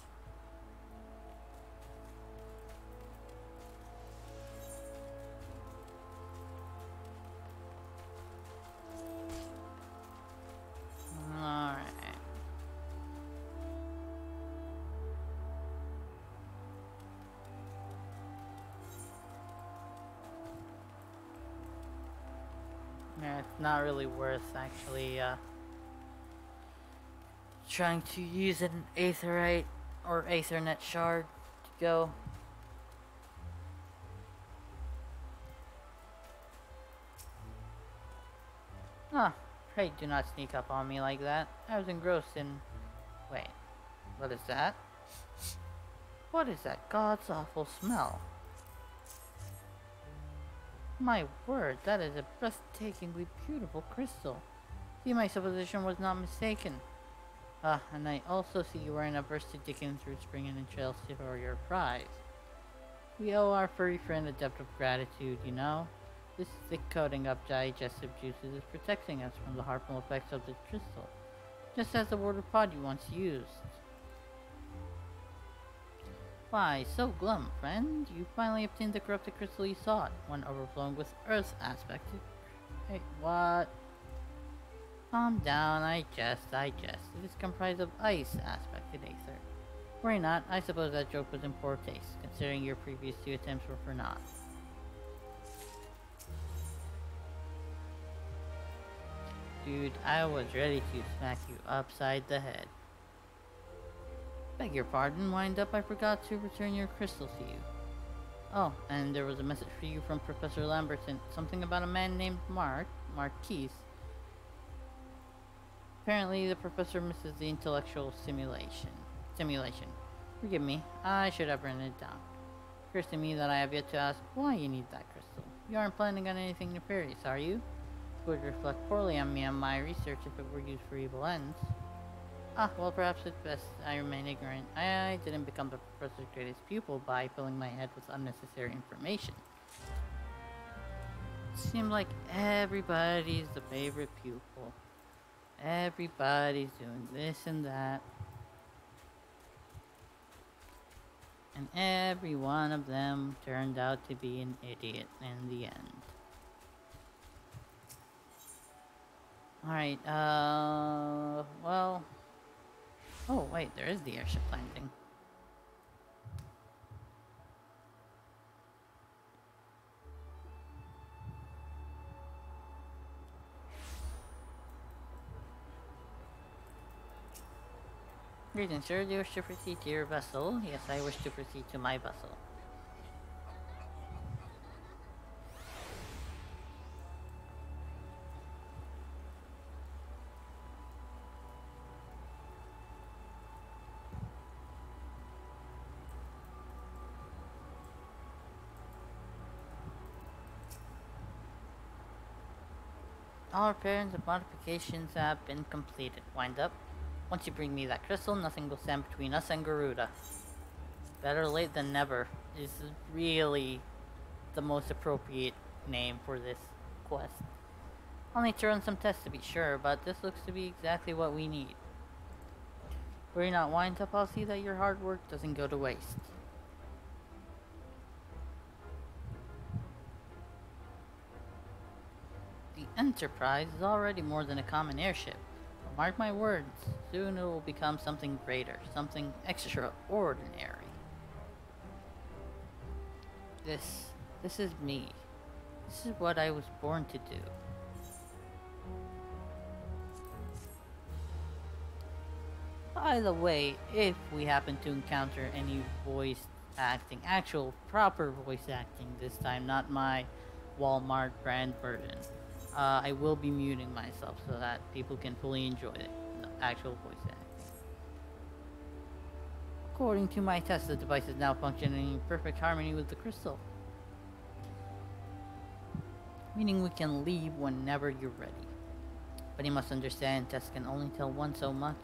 Alright. Yeah, it's not really worth actually trying to use an Aetherite or Aethernet shard to go. Ah, pray do not sneak up on me like that. I was engrossed in... Wait, what is that? What is that god's awful smell? My word, that is a breathtakingly beautiful crystal. See, my supposition was not mistaken. Ah, and I also see you wearing a bursted Dickens root spring and entrails for your prize. We owe our furry friend a debt of gratitude, you know? This thick coating of digestive juices is protecting us from the harmful effects of the crystal, just as the water pod you once used. Why, so glum, friend. You finally obtained the corrupted crystal you sought, one overflowing with Earth's aspect. Hey, what? Calm down, I jest. It is comprised of ice aspected aether. Worry not, I suppose that joke was in poor taste, considering your previous 2 attempts were for naught. Dude, I was ready to smack you upside the head. Beg your pardon, wind up, I forgot to return your crystal to you. Oh, and there was a message for you from Professor Lamberton, something about a man named Marquise. Apparently the professor misses the intellectual simulation. Forgive me, I should have written it down. Occurs to me that I have yet to ask why you need that crystal. You aren't planning on anything nefarious, are you? It would reflect poorly on me and my research if it were used for evil ends. Ah, well, perhaps it's best I remain ignorant. I didn't become the professor's greatest pupil by filling my head with unnecessary information. It seemed like everybody's the favorite pupil. Everybody's doing this and that. And every one of them turned out to be an idiot in the end. Alright, well... Oh, wait, there is the airship landing. Greetings, sir. Do you wish to proceed to your vessel? Yes, I wish to proceed to my vessel. All repairs and modifications have been completed. Wind up. Once you bring me that crystal, nothing will stand between us and Garuda. Better late than never is really the most appropriate name for this quest. I'll need to run some tests to be sure, but this looks to be exactly what we need. Worry not, wind up, I'll see that your hard work doesn't go to waste. The Enterprise is already more than a common airship. But mark my words, soon it will become something greater, something extraordinary. This is me. This is what I was born to do. By the way, if we happen to encounter any voice acting, actual proper voice acting this time, not my Walmart brand version, I will be muting myself so that people can fully enjoy it, the actual voice acting. According to my test, the device is now functioning in perfect harmony with the crystal. Meaning we can leave whenever you're ready. But you must understand, tests can only tell one so much.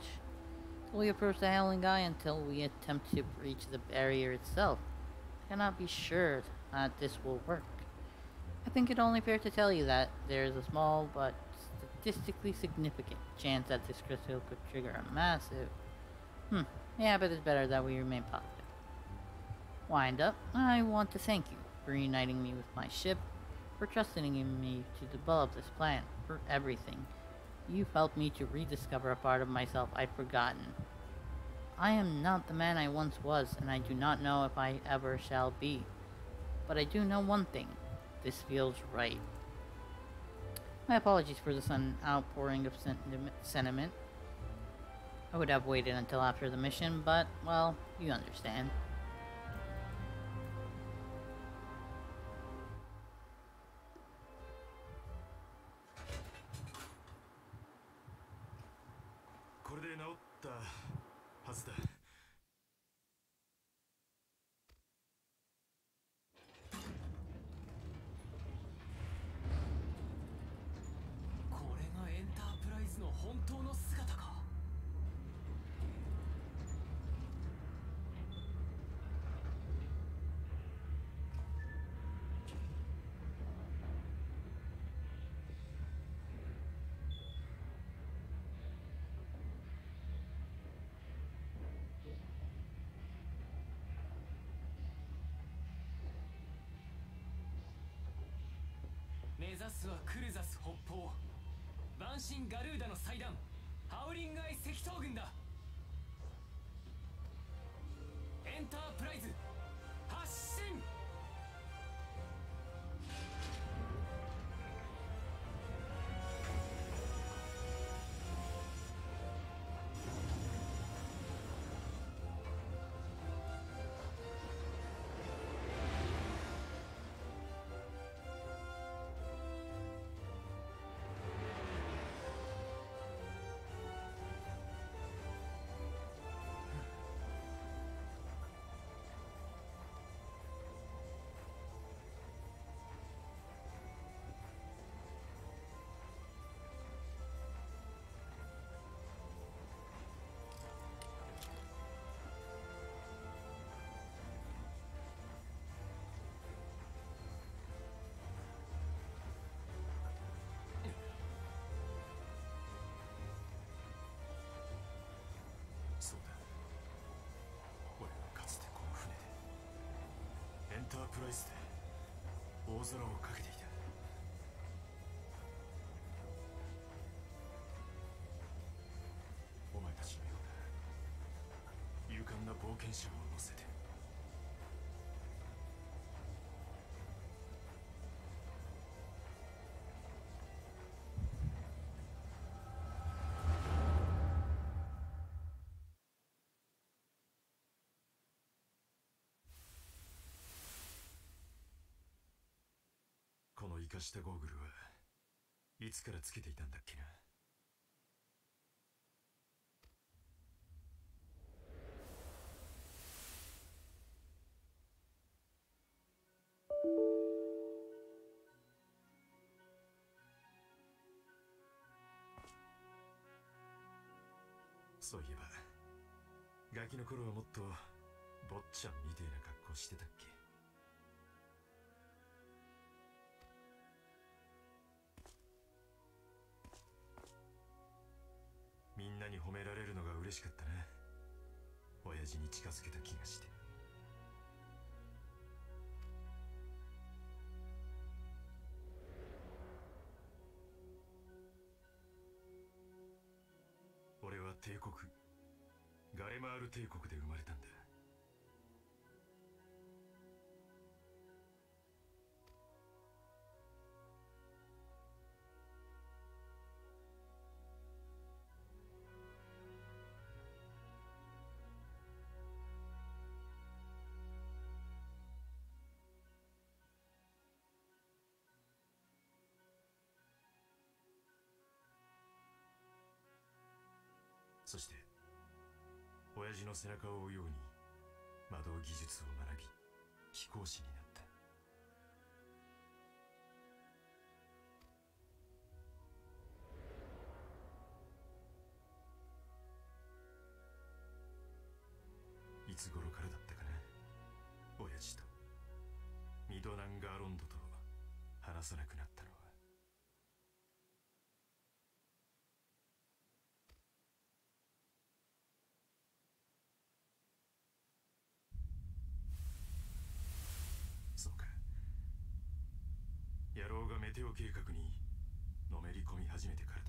Till we approach the Howling Eye, until we attempt to breach the barrier itself, I cannot be sure that this will work. I think it only fair to tell you that there is a small but statistically significant chance that this crystal could trigger a massive... Yeah, but it's better that we remain positive. Wind up, I want to thank you for uniting me with my ship, for trusting in me to develop this plan, for everything. You've helped me to rediscover a part of myself I'd forgotten. I am not the man I once was, and I do not know if I ever shall be. But I do know one thing. This feels right. My apologies for the sudden outpouring of sentiment. I would have waited until after the mission, but, well, you understand. 険者を乗せて。この生かしたゴーグルはいつからつけていたんだっけな。そういえばガキの頃はもっと坊ちゃんみてえな格好してたっけ。みんなに褒められるのが嬉しかったな。親父に近づけた気がして。俺は帝国ガレマール帝国で生まれたんだ。そして親父の背中を追うように魔導技術を学び飛行士になった。いつ頃からだったかな、親父とミドナンガーロンドと話さなくなったのは。そうか、野郎がメテオ計画にのめり込み始めてからだ。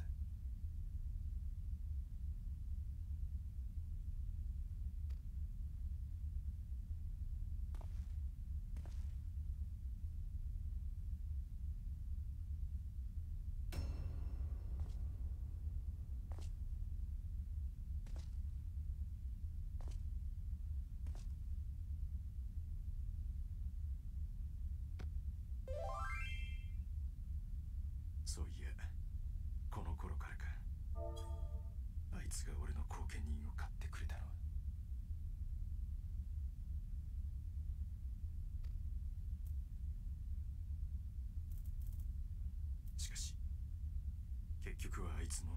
そういやこの頃からか、あいつが俺の後見人を買ってくれたのは。しかし結局はあいつも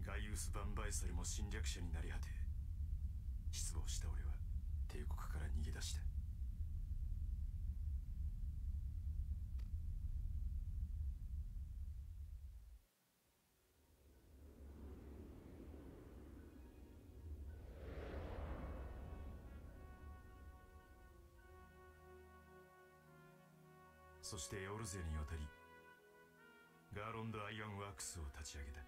ガイウス・バンバイサルも侵略者になり果て、失望した俺は帝国から逃げ出した。そしてエオルゼに渡りガーロンド・アイアンワークスを立ち上げた。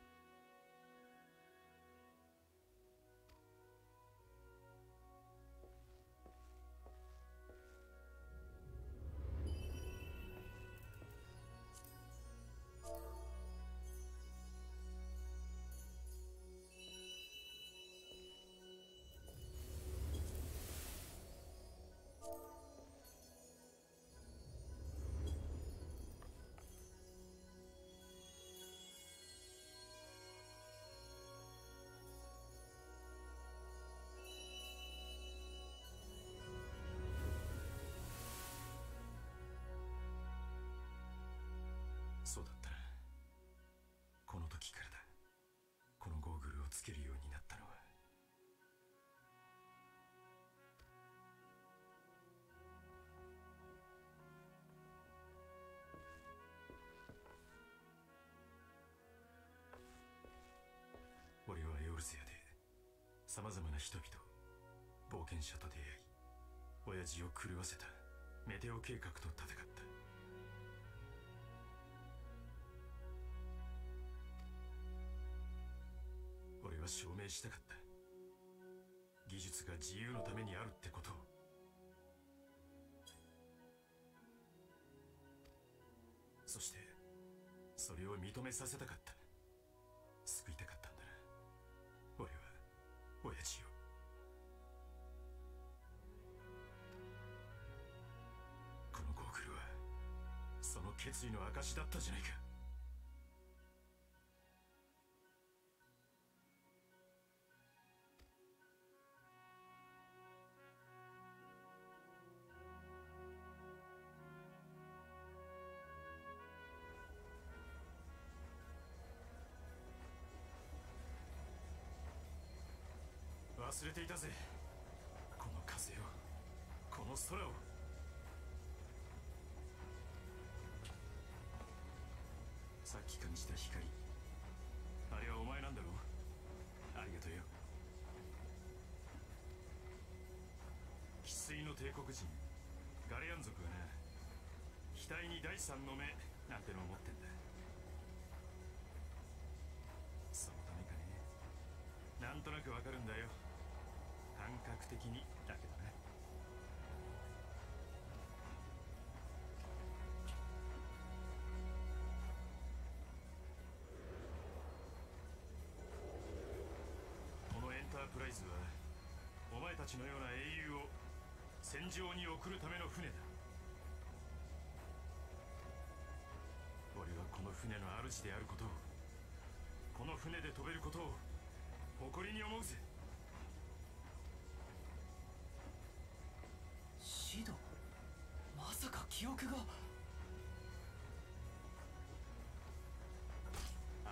そうだったな。この時からだ、このゴーグルをつけるようになったのは。俺はエオルゼアでさまざまな人々、冒険者と出会い、親父を狂わせたメテオ計画と戦った。俺は証明したかった。技技術が自由のためにあるってことを。そしてそれを認めさせたかった。救いたかったんだな、俺は親父を。このゴーグルはその決意の証だったじゃないか。忘れていたぜ、この風を、この空を。さっき感じた光、あれはお前なんだろう。ありがとうよ。生粋の帝国人ガレアン族がな、額に第三の目なんてのを持ってんだ。そのためかね。なんとなくわかるんだよ、感覚的にだけどね。このエンタープライズはお前たちのような英雄を戦場に送るための船だ。俺はこの船の主であることを、この船で飛べることを誇りに思うぜ。シド、まさか記憶が。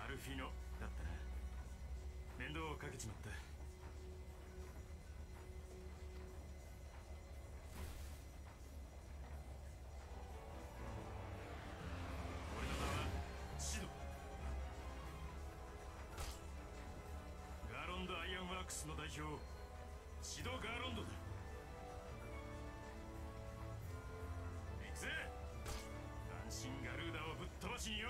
アルフィノだったな。面倒をかけちまった。俺の名はシド。ガーロンド・アイアンワークスの代表、シド・ガーロンドだ。行くぜ、安心ガルーダをぶっ飛ばしによ。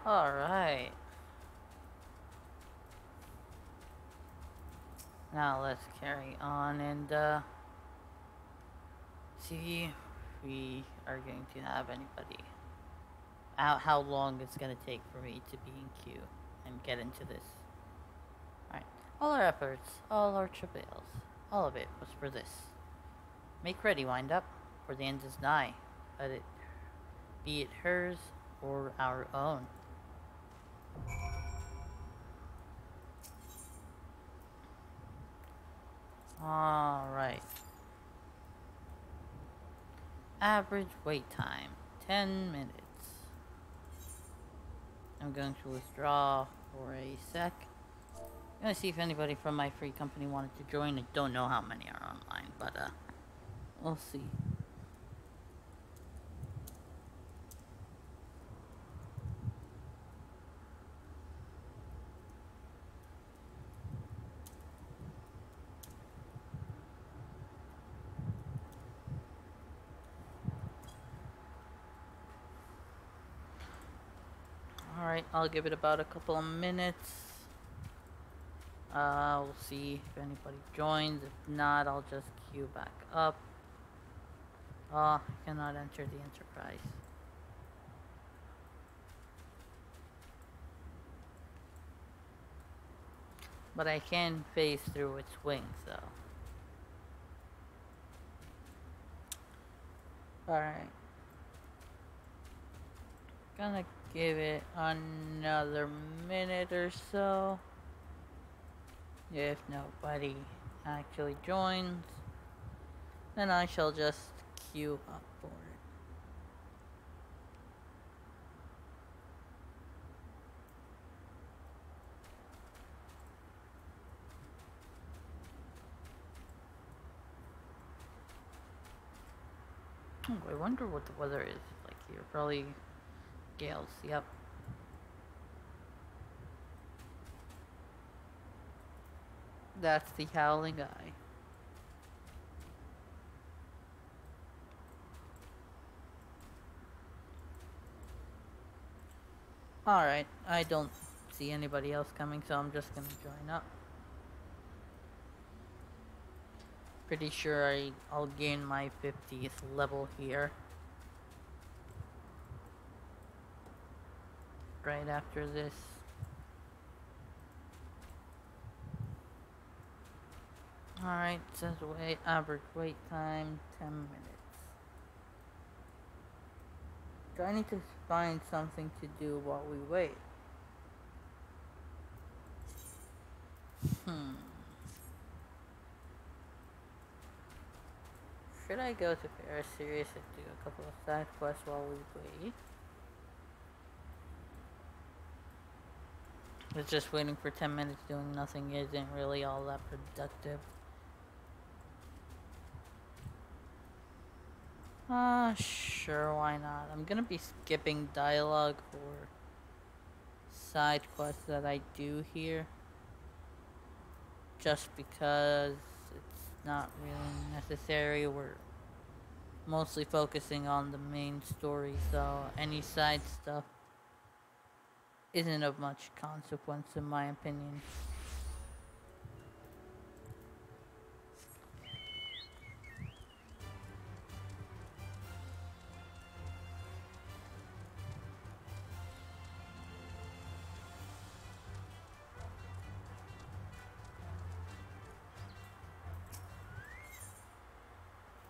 All right. Now let's carry on and see if we are going to have anybody. How long it's going to take for me to be in queue and get into this. Alright. All our efforts, all our travails, all of it was for this. Make ready, wind up, for the end is nigh. Let it be it hers or our own. Alright. Average wait time, 10 minutes. I'm going to withdraw for a sec. I'm gonna see if anybody from my free company wanted to join. I don't know how many are online, but we'll see. Alright, I'll give it about a couple of minutes. We'll see if anybody joins. If not, I'll just queue back up. I cannot enter the Enterprise. But I can phase through its wings, though. Alright. Gonna give it another minute or so. If nobody actually joins, then I shall just queue up for it. Oh, I wonder what the weather is like here. Probably gales. Yep. That's the Howling Eye. Alright, I don't see anybody else coming, so I'm just gonna join up. Pretty sure I'll gain my 50th level here. Right after this. Alright, says average wait time 10 minutes. Do I need to find something to do while we wait? Should I go to Paris Serious and do a couple of side quests while we wait? It's just waiting for 10 minutes doing nothing isn't really all that productive. Sure, why not? I'm gonna be skipping dialogue for side quests that I do here. Just because it's not really necessary. We're mostly focusing on the main story, so any side stuff isn't of much consequence in my opinion.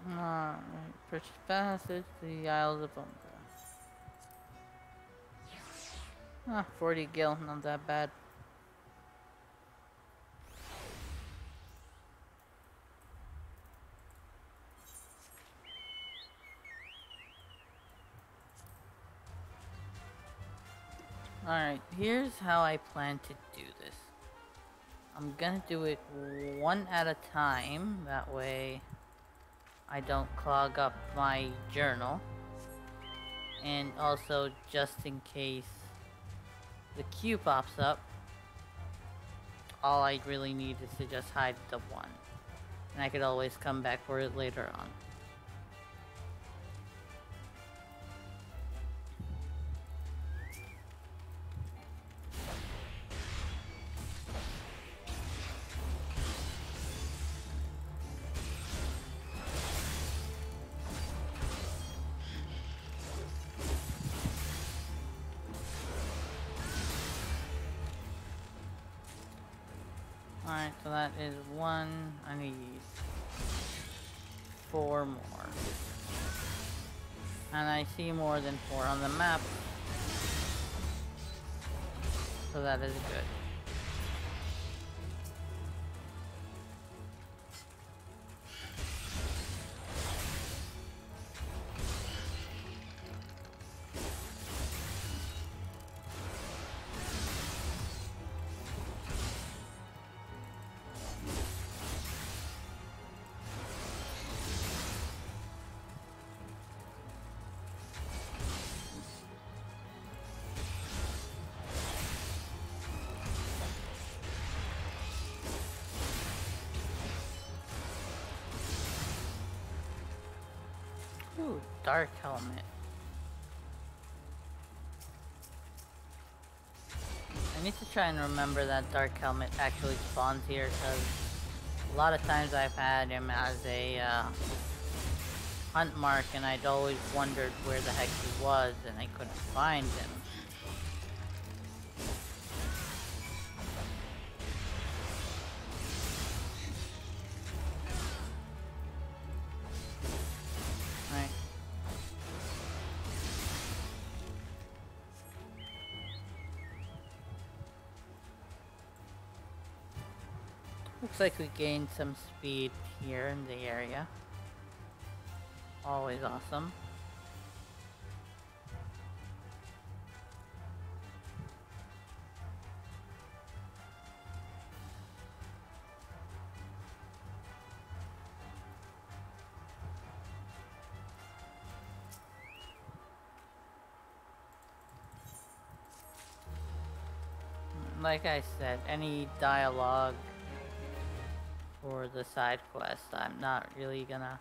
Alright, purchase passage to the Isles of Umbra. 40 gil, not that bad. Alright, here's how I plan to do this. I'm gonna do it one at a time, that way I don't clog up my journal. And also, just in case the queue pops up, all I really need is to just hide the one. And I could always come back for it later on. Alright, so that is one. I need 4 more. And I see more than 4 on the map. So that is good. Ooh, Dark Helmet. I need to try and remember that Dark Helmet actually spawns here, because a lot of times I've had him as a hunt mark and I'd always wondered where the heck he was and I couldn't find him. Looks like we gained some speed here in the area. Always awesome. like I said, any dialogue for the side quest, I'm not really gonna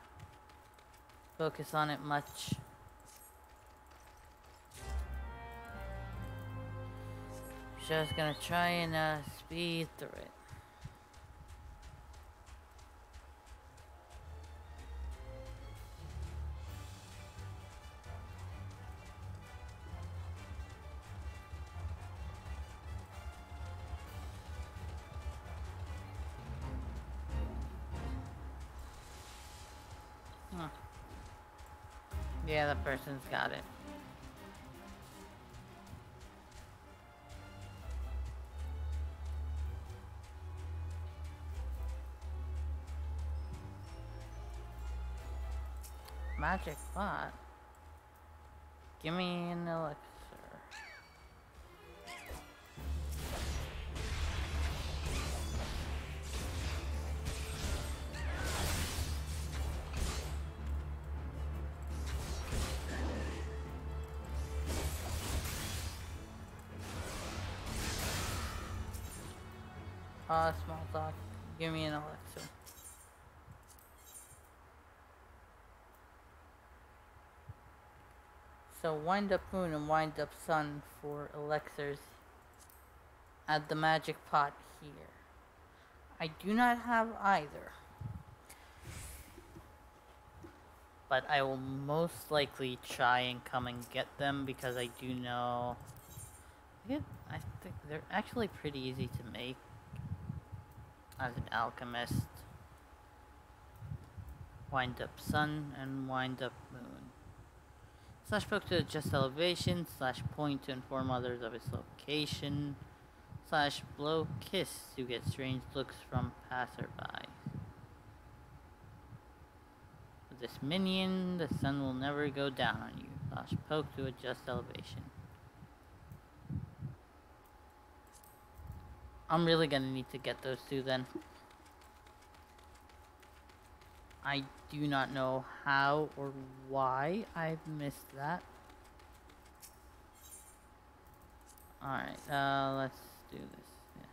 focus on it much. Just gonna try and speed through it. Huh. Yeah, the person's got it. Magic pot? Give me an elixir. Small talk. Give me an elixir. So wind up moon and wind up sun for elixirs. Add the magic pot here. I do not have either. But I will most likely try and come and get them because I do know... I think they're actually pretty easy to make as an alchemist. Wind up sun and wind up moon. Slash poke to adjust elevation, slash point to inform others of its location, slash blow kiss to get strange looks from passerby. With this minion, the sun will never go down on you. Slash poke to adjust elevation. I'm really gonna need to get those two then. I do not know how or why I've missed that. Alright, let's do this. Yes.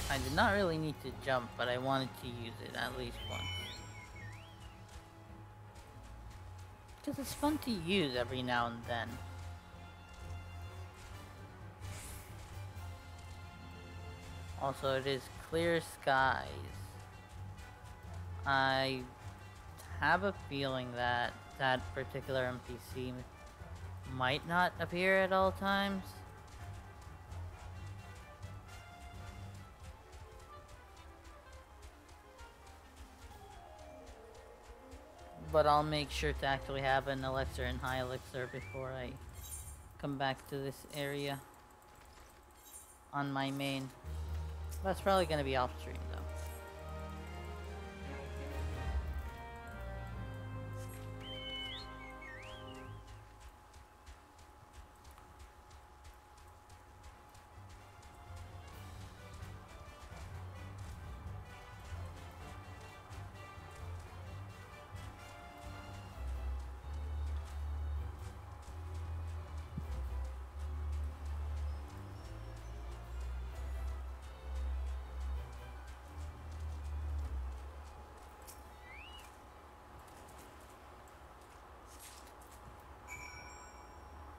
I did not really need to jump, but I wanted to use it at least once. Because it's fun to use every now and then. Also, it is clear skies. I have a feeling that that particular NPC might not appear at all times. But I'll make sure to actually have an elixir and high elixir before I come back to this area on my main. That's probably going to be off stream though.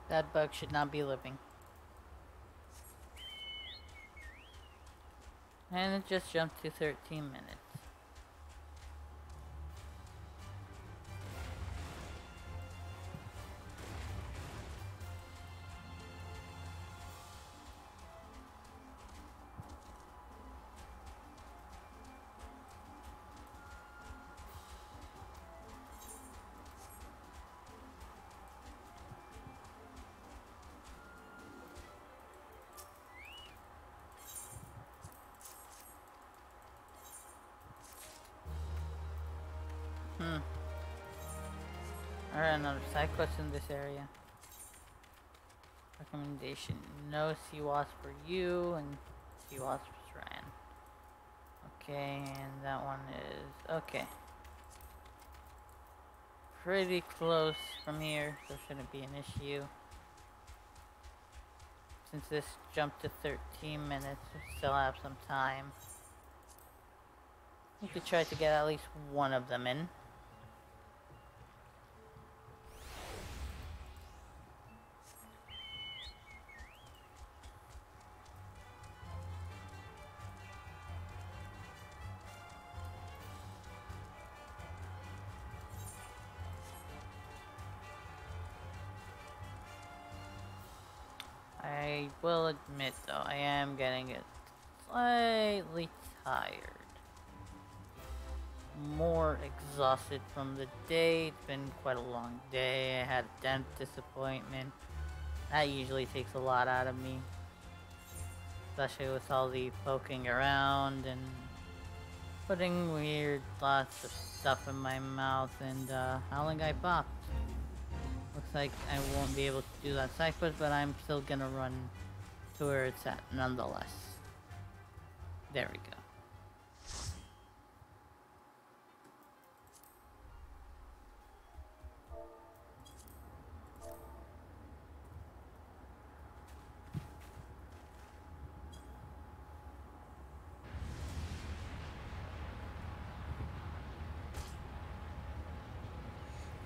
That bug should not be living. And it just jumped to 13 minutes. Alright, another side quest in this area. Recommendation: no sea wasp for you, and sea wasps ran. Okay, and that one is okay. Pretty close from here, so shouldn't be an issue. Since this jumped to 13 minutes, we still have some time. We could try to get at least one of them in. I will admit though, I am getting it slightly tired. More exhausted from the day. It's been quite a long day. I had a dentist appointment. That usually takes a lot out of me. Especially with all the poking around and putting weird lots of stuff in my mouth and howling I popped. Looks like I won't be able to do that side quest, but I'm still gonna run to where it's at nonetheless. There we go.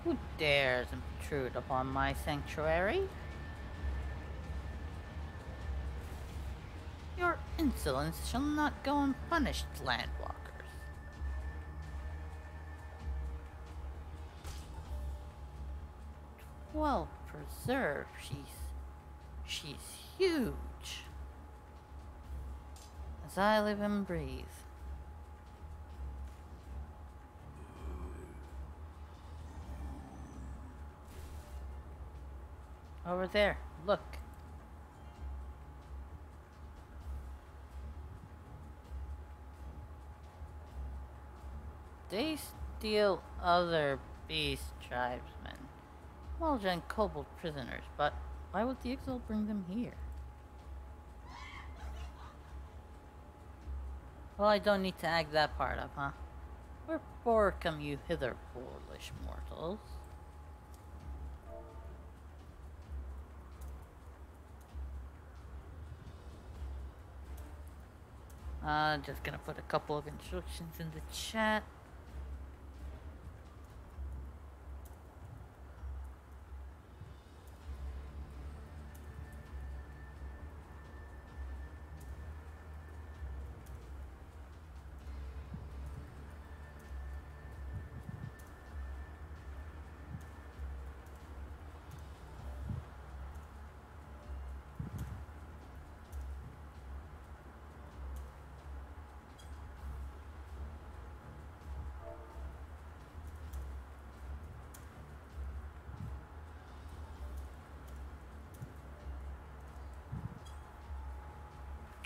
Who dares intrude upon my sanctuary? Your insolence shall not go unpunished, landwalkers. Well preserved, she's huge. As I live and breathe. Over there, look. They steal other beast tribesmen, Mulja and Kobold prisoners, but why would the Exile bring them here? Well, I don't need to act that part up, huh? Wherefore come you hither, foolish mortals? Just gonna put a couple of instructions in the chat.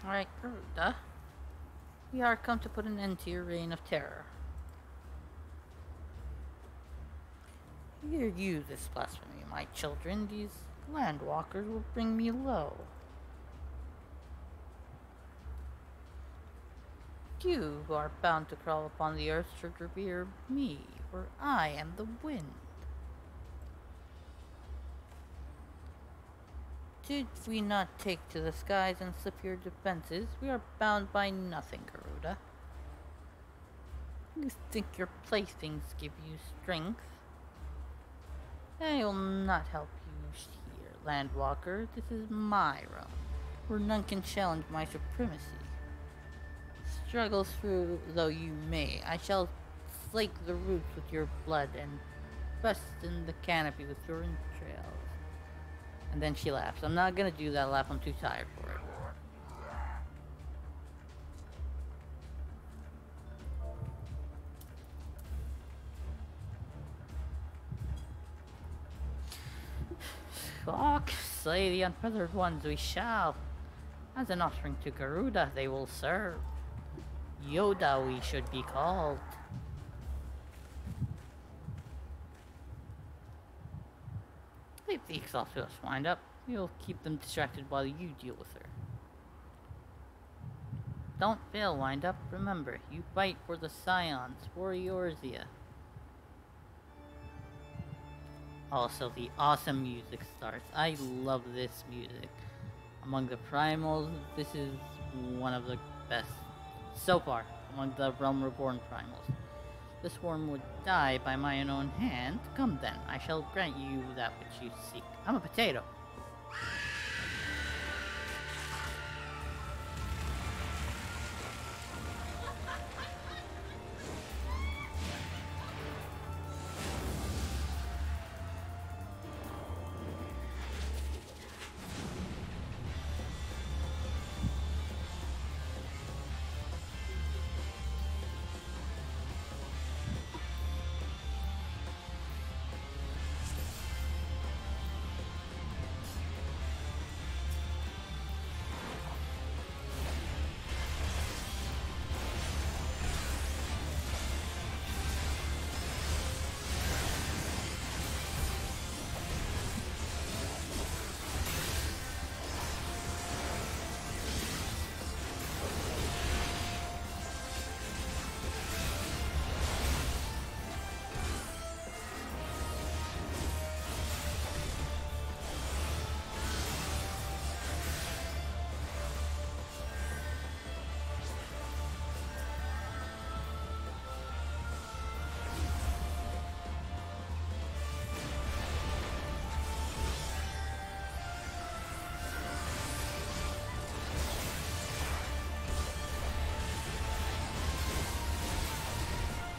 Alright, Garuda. We are come to put an end to your reign of terror. Hear you this blasphemy, my children. These landwalkers will bring me low. You who are bound to crawl upon the earth should revere me, for I am the wind. Did we not take to the skies and slip your defenses, we are bound by nothing, Garuda. You think your playthings give you strength? They will not help you here, landwalker. This is my realm, where none can challenge my supremacy. Struggle through though you may, I shall slake the roots with your blood and bust in the canopy with your entrails. And then she laughs. I'm not gonna do that laugh, I'm too tired for it. Fuck, slay the unfeathered ones we shall. As an offspring to Garuda they will serve. Yoda we should be called. Leave the exhaust to us, Wind Up. We'll keep them distracted while you deal with her. Don't fail, Wind Up. Remember, you fight for the Scions, for Eorzea. Also, the awesome music starts. I love this music. Among the primals, this is one of the best so far among the Realm Reborn primals. This worm would die by mine own hand. Come then, I shall grant you that which you seek. I'm a potato.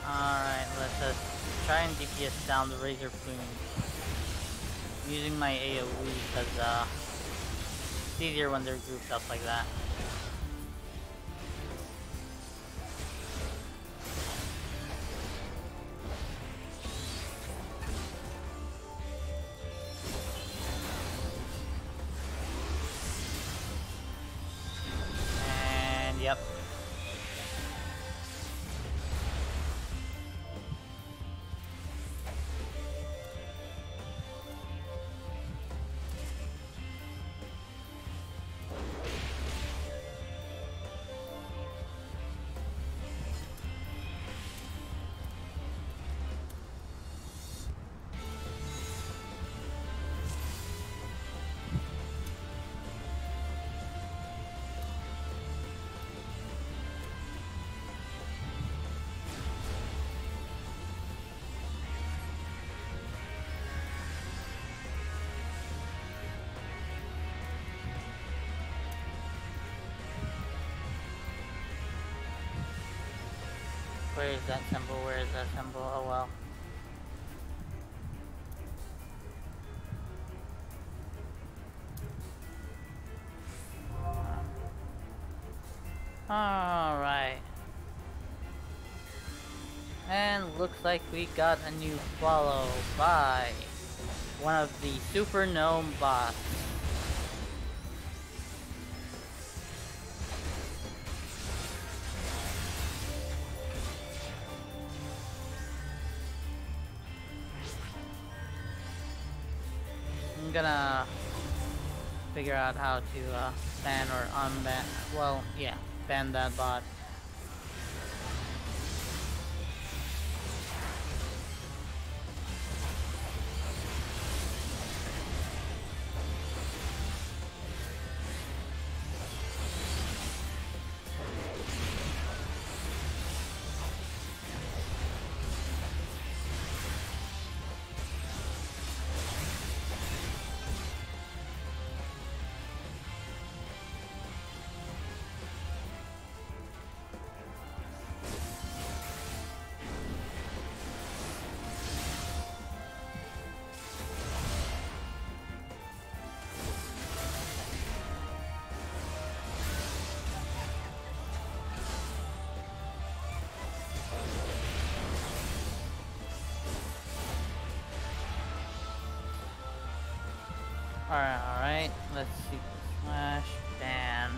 Alright, let's try and DPS down the Razor Plume. I'm using my AoE because it's easier when they're grouped up like that. And yep. Where is that symbol? Where is that symbol? Oh well. Alright. And looks like we got a new follow by one of the Super Gnome bots. I'm gonna figure out how to ban or unban, well, yeah, ban that bot. Alright, let's see. Slash ban.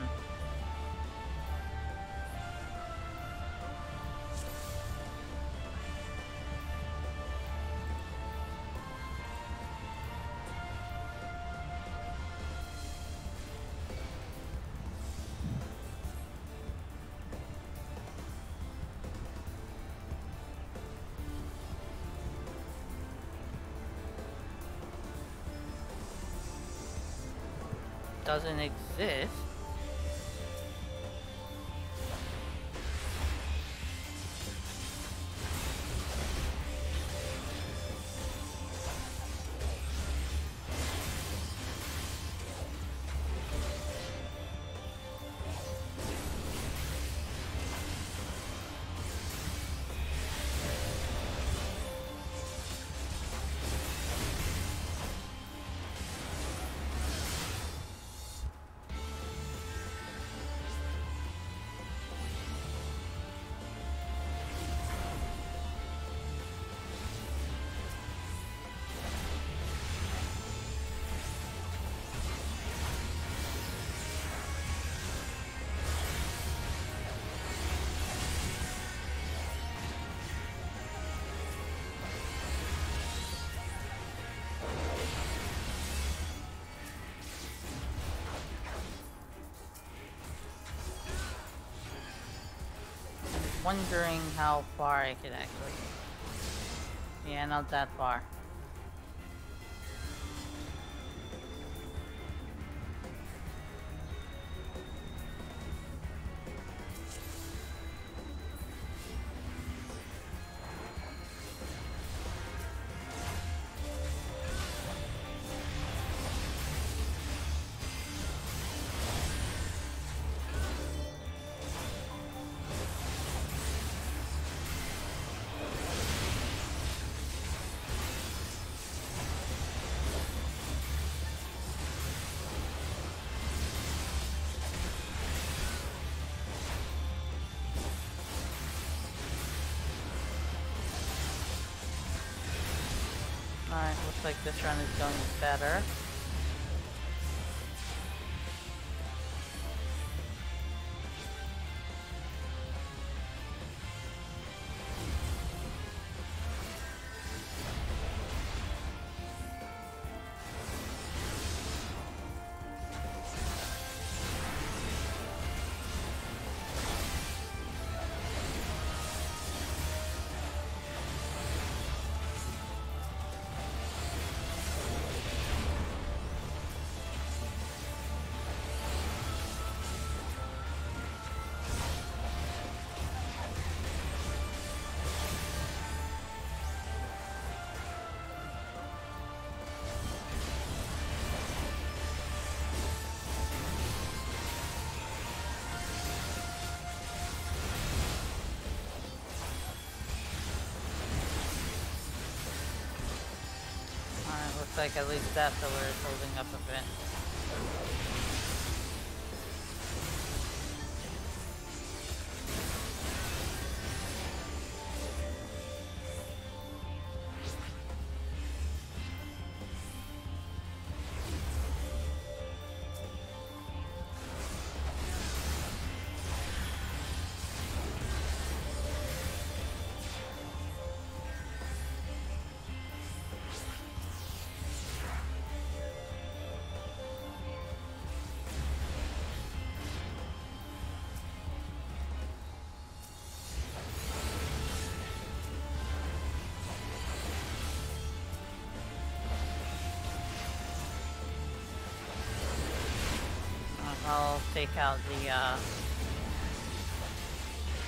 doesn't exist. Wondering how far I could actually. Yeah, not that far. Alright, looks like this run is going better. Looks like at least that pillar is holding up a bit. I'll take out the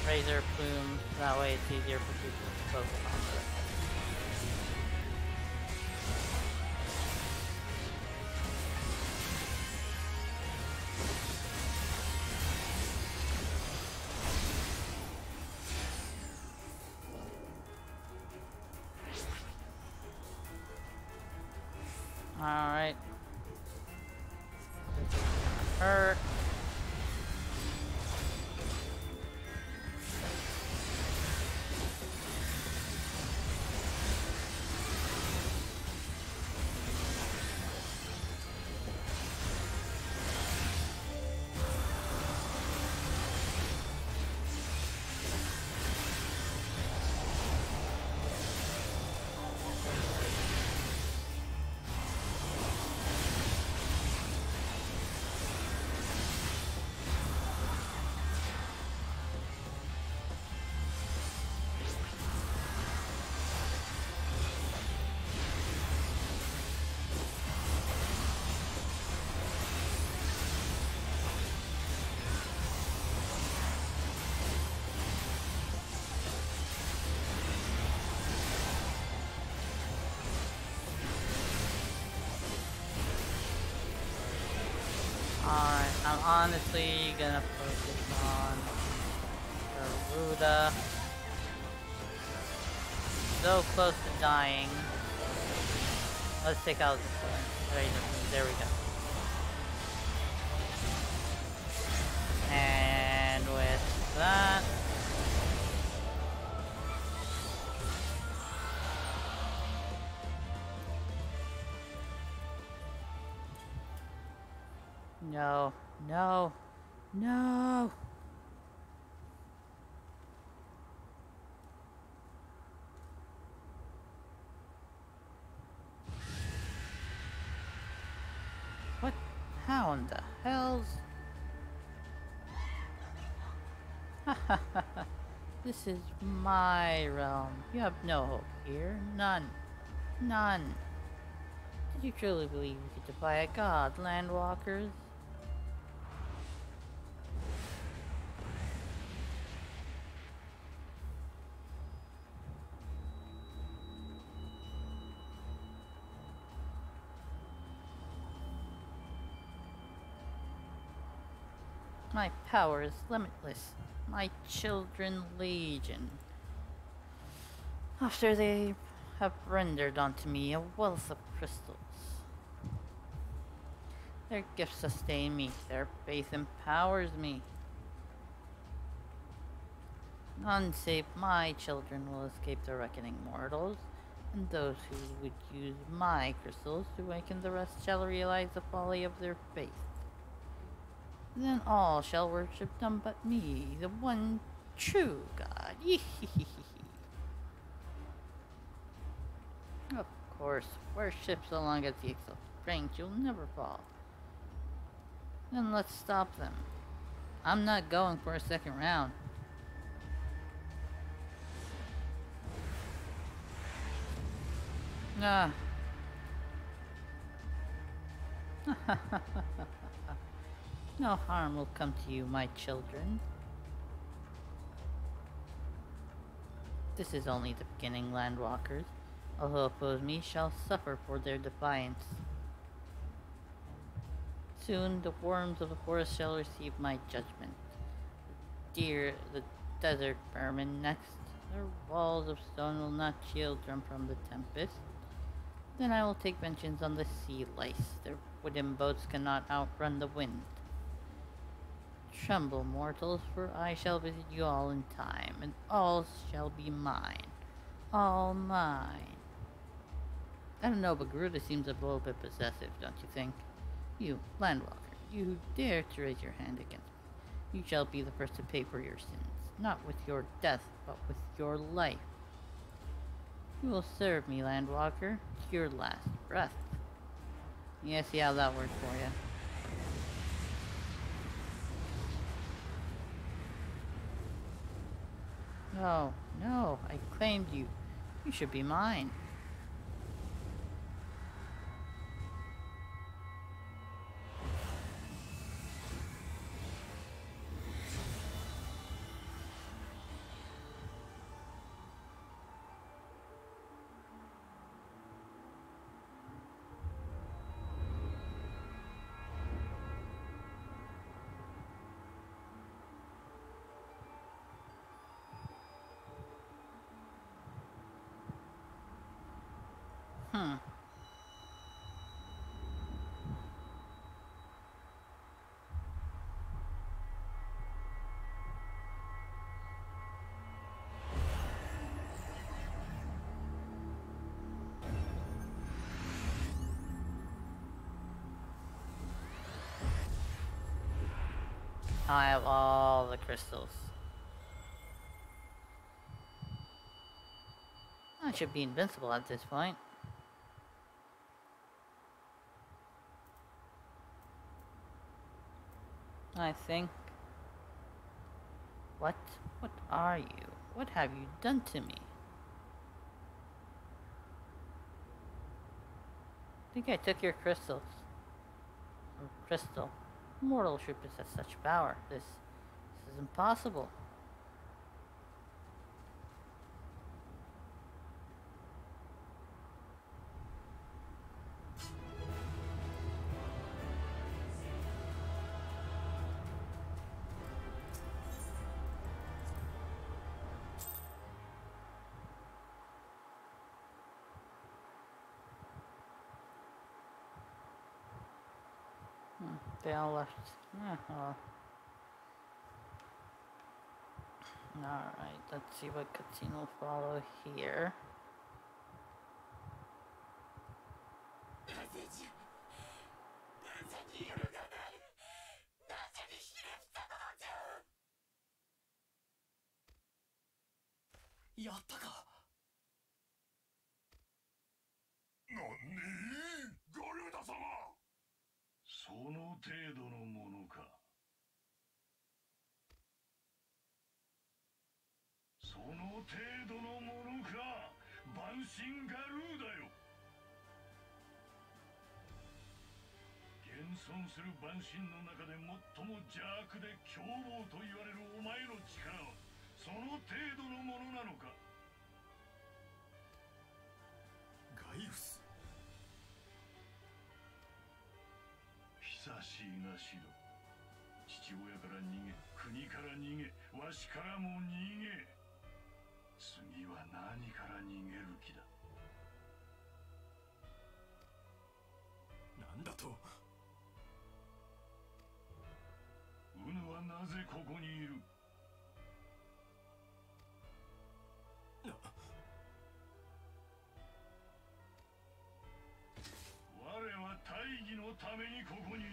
razor plume, that way it's easier for people to focus on it. Alright. Hurt. Alright, I'm honestly gonna focus on Garuda. So close to dying. Let's take out the sword. There we go. And with that, no, no, no. What? How in the hell's... This is my realm. You have no hope here. None. None. Did you truly believe you could defy a god, landwalkers? My power is limitless. My children legion. After they have rendered unto me a wealth of crystals. Their gifts sustain me, their faith empowers me. None save my children will escape the reckoning mortals, and those who would use my crystals to awaken the rest shall realize the folly of their faith. Then all shall worship none but me, the one true God. Of course, worship so long as he exalts strength, you'll never fall. Then let's stop them. I'm not going for a second round. Ah. No harm will come to you, my children. This is only the beginning, landwalkers. All who oppose me shall suffer for their defiance. Soon the worms of the forest shall receive my judgment. The desert vermin next. Their walls of stone will not shield them from the tempest. Then I will take vengeance on the sea lice. Their wooden boats cannot outrun the wind. Tremble, mortals, for I shall visit you all in time, and all shall be mine. All mine. I don't know, but Garuda seems a little bit possessive, don't you think? You, landwalker, you who dare to raise your hand against me, you shall be the first to pay for your sins, not with your death, but with your life. You will serve me, landwalker, to your last breath. Yeah, see how that worked for you. No, no, I claimed you. You should be mine. I have all the crystals. I should be invincible at this point. I think. What? What are you? What have you done to me? I think I took your crystals. Or crystal. Mortal should possess such power. This is impossible. They all left. Well. Alright, let's see what cutscene will follow here.やったか。ガルーダ様、その程度のものか。その程度のものか。万神ガルーだよ。現存する万神の中で最も邪悪で凶暴と言われるお前の力はその程度のものなのか。ガイウス。久しいなシド。父親から逃げ、国から逃げ、わしからも逃げ。次は何から逃げる気だ。なんだと。ウヌはなぜここにいる。我は大義のためにここにいる。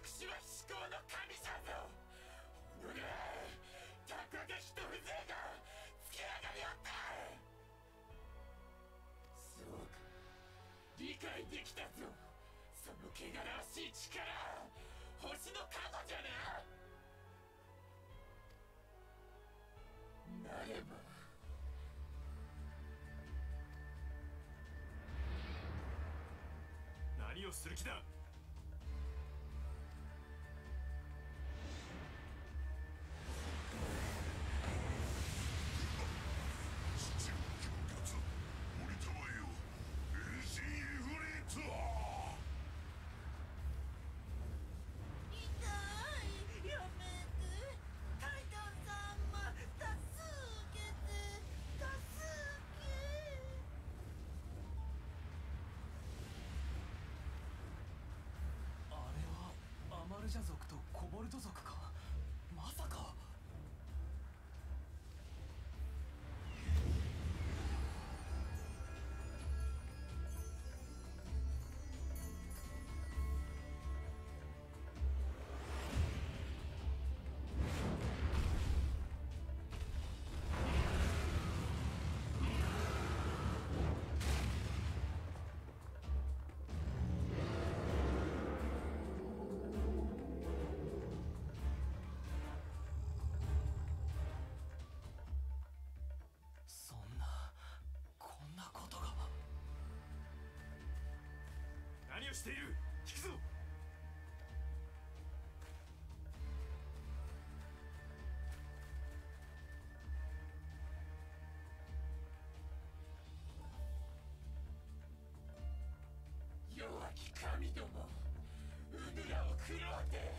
私は至高の神じゃぞ。おのれ、たかが一風情がつけ上がりおった。そうか、理解できたぞ。その汚らわしい力、星の加護じゃな。なれば何をする気だ。アマルジャ族とコボルト族か。まさか。何をしている。聞くぞ。弱き神ども、うぬらを食ろうて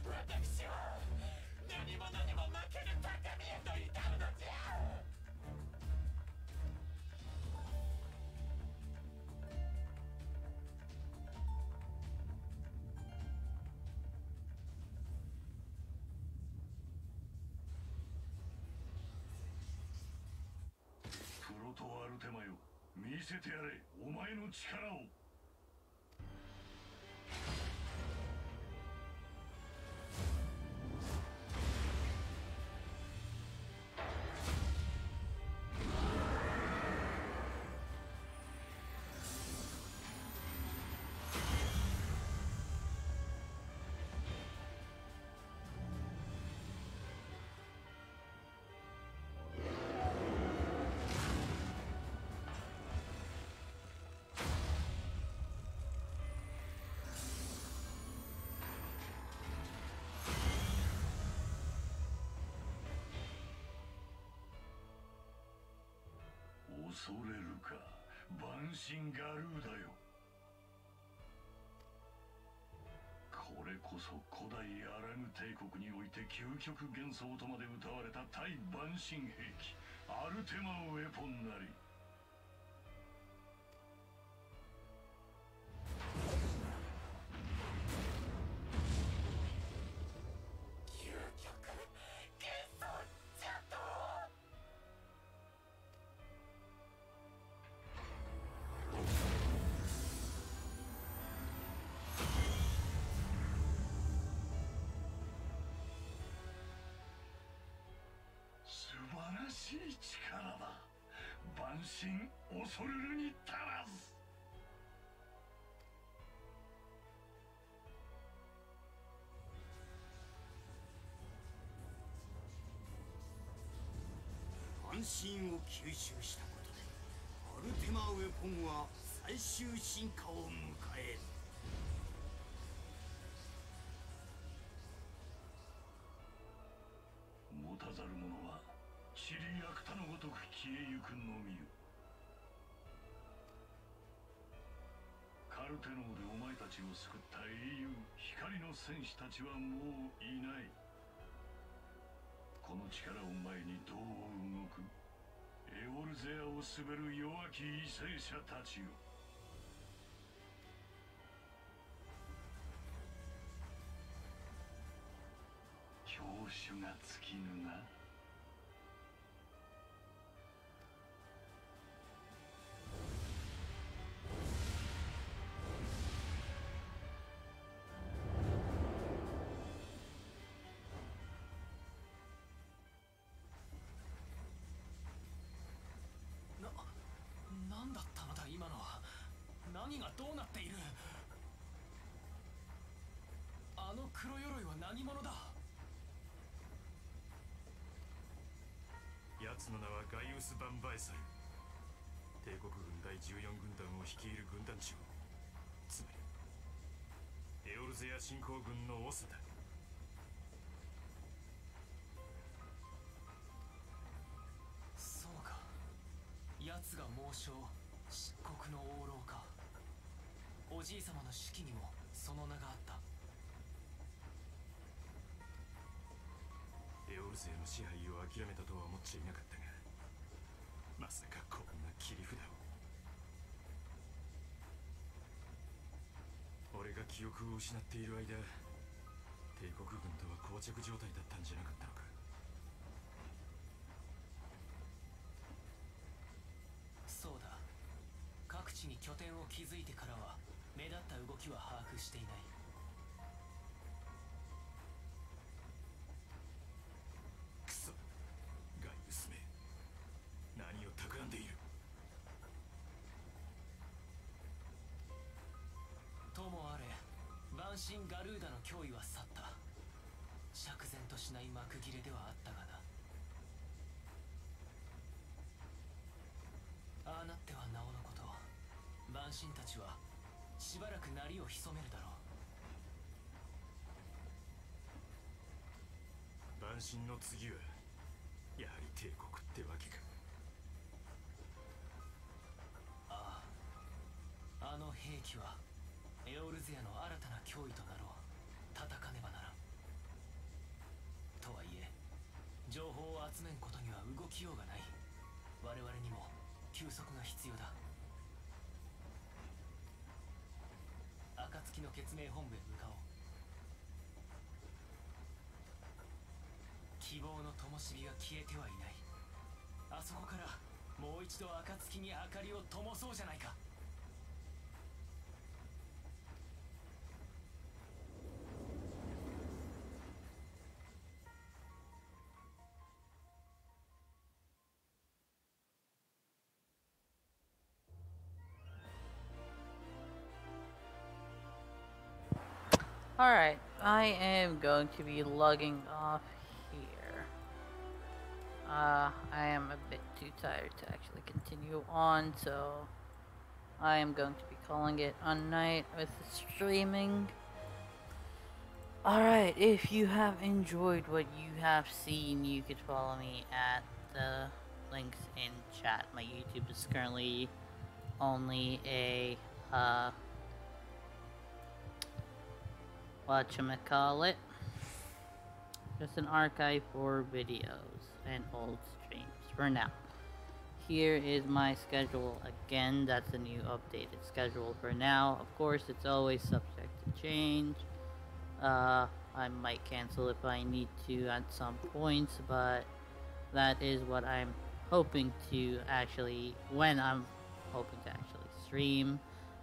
私は何者にも負けぬ高みへと至るのじゃ。プロトアルテマよ、見せてやれお前の力を。神ガルーだよ。これこそ古代アラム帝国において究極幻想とまで歌われた対万神兵器アルテマウェポンなり。究極幻想じゃと。素晴らしい力だ。万神恐るるに足らず。半身を吸収したことでアルテマウェポンは最終進化を迎える。持たざる者は塵役他のごとく消えゆくのみよ。カルテノーでお前たちを救った英雄光の戦士たちはもういない。この力を前にどう動く？エオルゼアを滑る弱き為政者たちよ。教主が尽きぬな。なんだったのだ今のは。何がどうなっている。あの黒鎧は何者だ。奴の名はガイウス・バンバイサル。帝国軍第14軍団を率いる軍団長、つまりエオルゼア侵攻軍の長だ。そうか、奴が猛将漆黒の王老か。おじい様の手記にもその名があった。エオルゼアの支配を諦めたとは思っちゃいなかったが、まさかこんな切り札を。俺が記憶を失っている間、帝国軍とは膠着状態だったんじゃなかったのか。そうだ、各地に拠点を築いてからは目立った動きは把握していない。クソ、ガイウスめ、何を企んでいる。ともあれ、万神ガルーダの脅威は去った。釈然としない幕切れではあったがな。ああなってはなおのこと、万神たちはしばらく鳴りを潜めるだろう。万神の次はやはり帝国ってわけか。ああ、あの兵器はエオルゼアの新たな脅威となろう。戦かねばならん。とはいえ情報を集めんことには動きようがない。我々にも休息が必要だ。暁の決命本部へ向かおう。希望の灯火が消えてはいない。あそこからもう一度暁に明かりを灯そうじゃないか。Alright, I am going to be logging off here. I am a bit too tired to actually continue on, so I am going to be calling it a night with the streaming. Alright, if you have enjoyed what you have seen, you could follow me at the links in chat. My YouTube is currently only a whatchamacallit, just an archive for videos and old streams for now. Here is my schedule again. That's the new updated schedule for now. Of course, it's always subject to change. I might cancel if I need to at some points, but that is what I'm hoping to actually, when I'm hoping to actually stream.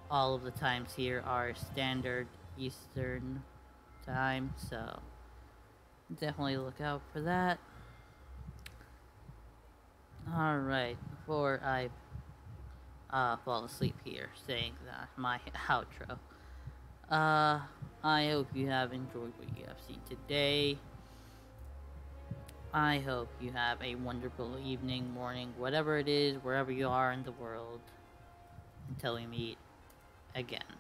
All of the times here are standard Eastern time, so definitely look out for that. Alright, before I fall asleep here saying that my outro. I hope you have enjoyed what you have seen today. I hope you have a wonderful evening, morning, whatever it is, wherever you are in the world, until we meet again.